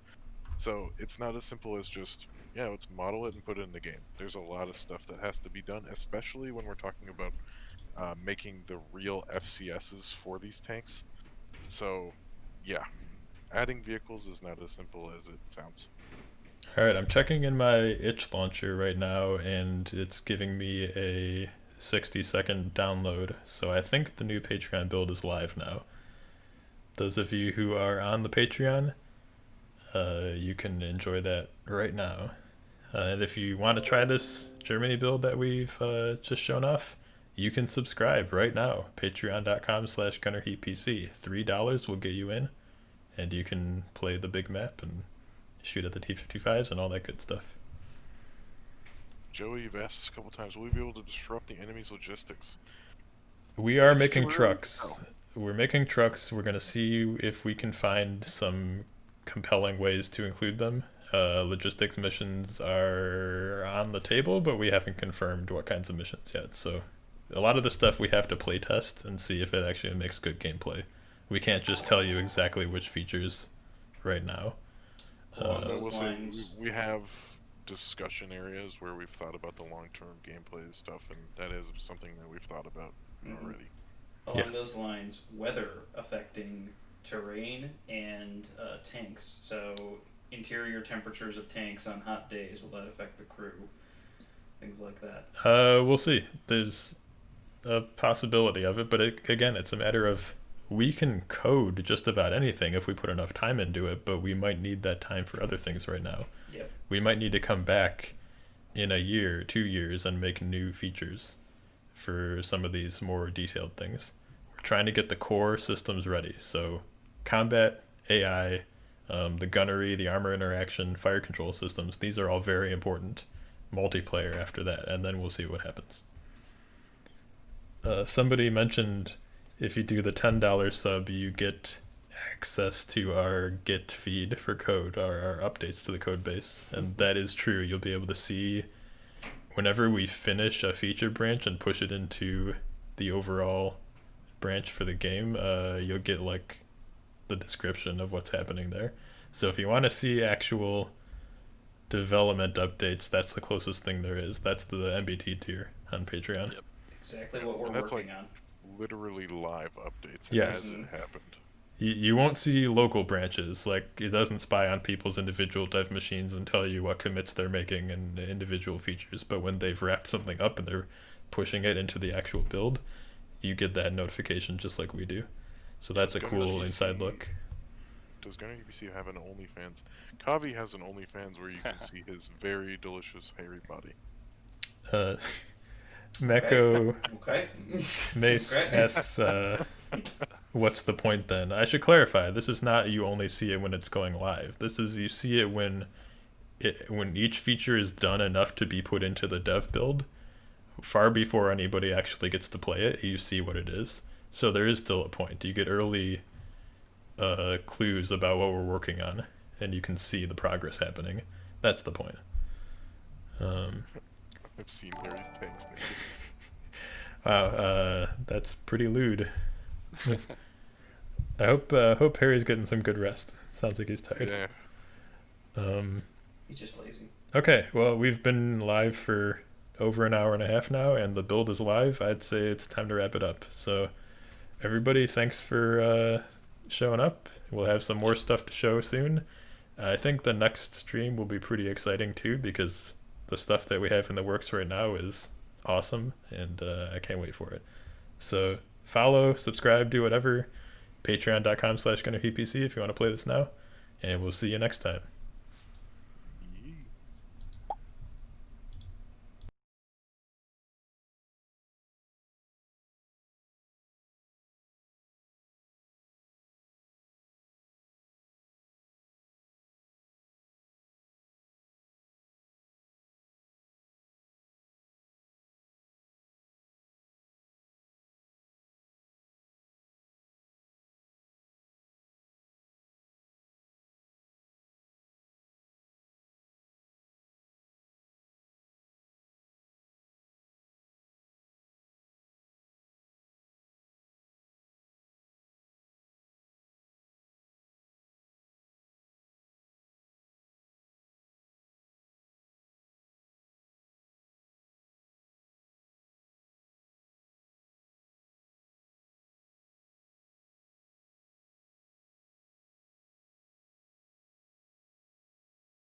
So it's not as simple as just, yeah, let's model it and put it in the game. There's a lot of stuff that has to be done, especially when we're talking about making the real FCSs for these tanks. So, yeah, adding vehicles is not as simple as it sounds. Alright, I'm checking in my itch launcher right now, and it's giving me a 60-second download. So I think the new Patreon build is live now. Those of you who are on the Patreon, you can enjoy that right now. And if you want to try this Germany build that we've just shown off, you can subscribe right now. Patreon.com/GunnerHeatPC. $3 will get you in, and you can play the big map and shoot at the T-55s and all that good stuff. Joey, you've asked us a couple times, will we be able to disrupt the enemy's logistics? We are It's making too early to trucks. We're making trucks. We're going to see if we can find some compelling ways to include them. Logistics missions are on the table, but we haven't confirmed what kinds of missions yet. So a lot of the stuff we have to play test and see if it actually makes good gameplay. We can't just tell you exactly which features right now. Along I those will say lines, we have discussion areas where we've thought about the long-term gameplay stuff, and that is something that we've thought about already. along Yes. those lines, weather affecting terrain and tanks. So interior temperatures of tanks on hot days, will that affect the crew? Things like that. We'll see. There's a possibility of it, but again, it's a matter of we can code just about anything if we put enough time into it, but we might need that time for other things right now. Yep. We might need to come back in a year, 2 years, and make new features for some of these more detailed things. We're trying to get the core systems ready. So combat, AI, the gunnery, the armor interaction, fire control systems, these are all very important. Multiplayer after that, and then we'll see what happens. Somebody mentioned if you do the $10 sub, you get access to our Git feed for code, our updates to the code base, and that is true. You'll be able to see whenever we finish a feature branch and push it into the overall branch for the game, you'll get like the description of what's happening there. So if you want to see actual development updates, that's the closest thing there is. That's the MBT tier on Patreon. Yep. Exactly what we're And that's working like- on. Literally live updates Yes. as it happened. You won't see local branches. Like, it doesn't spy on people's individual dev machines and tell you what commits they're making and individual features. But when they've wrapped something up and they're pushing it into the actual build, you get that notification just like we do. So that's a Does cool GHPC inside look. Does GunnerHeatPC have an OnlyFans? Kavi has an OnlyFans where you can see his very delicious hairy body. Meko Okay. Mace Okay. asks, what's the point then? I should clarify, this is not you only see it when it's going live. This is you see it when each feature is done enough to be put into the dev build. Far before anybody actually gets to play it, you see what it is. So there is still a point. You get early clues about what we're working on, and you can see the progress happening. That's the point. I've seen Harry's tanks naked. Wow, that's pretty lewd. I hope Harry's getting some good rest. Sounds like he's tired. Yeah. He's just lazy. Okay, well, we've been live for over an hour and a half now, and the build is live. I'd say it's time to wrap it up. So, everybody, thanks for showing up. We'll have some more stuff to show soon. I think the next stream will be pretty exciting too, because the stuff that we have in the works right now is awesome, and I can't wait for it. So, follow, subscribe, do whatever. Patreon.com/GHPC if you want to play this now, and we'll see you next time.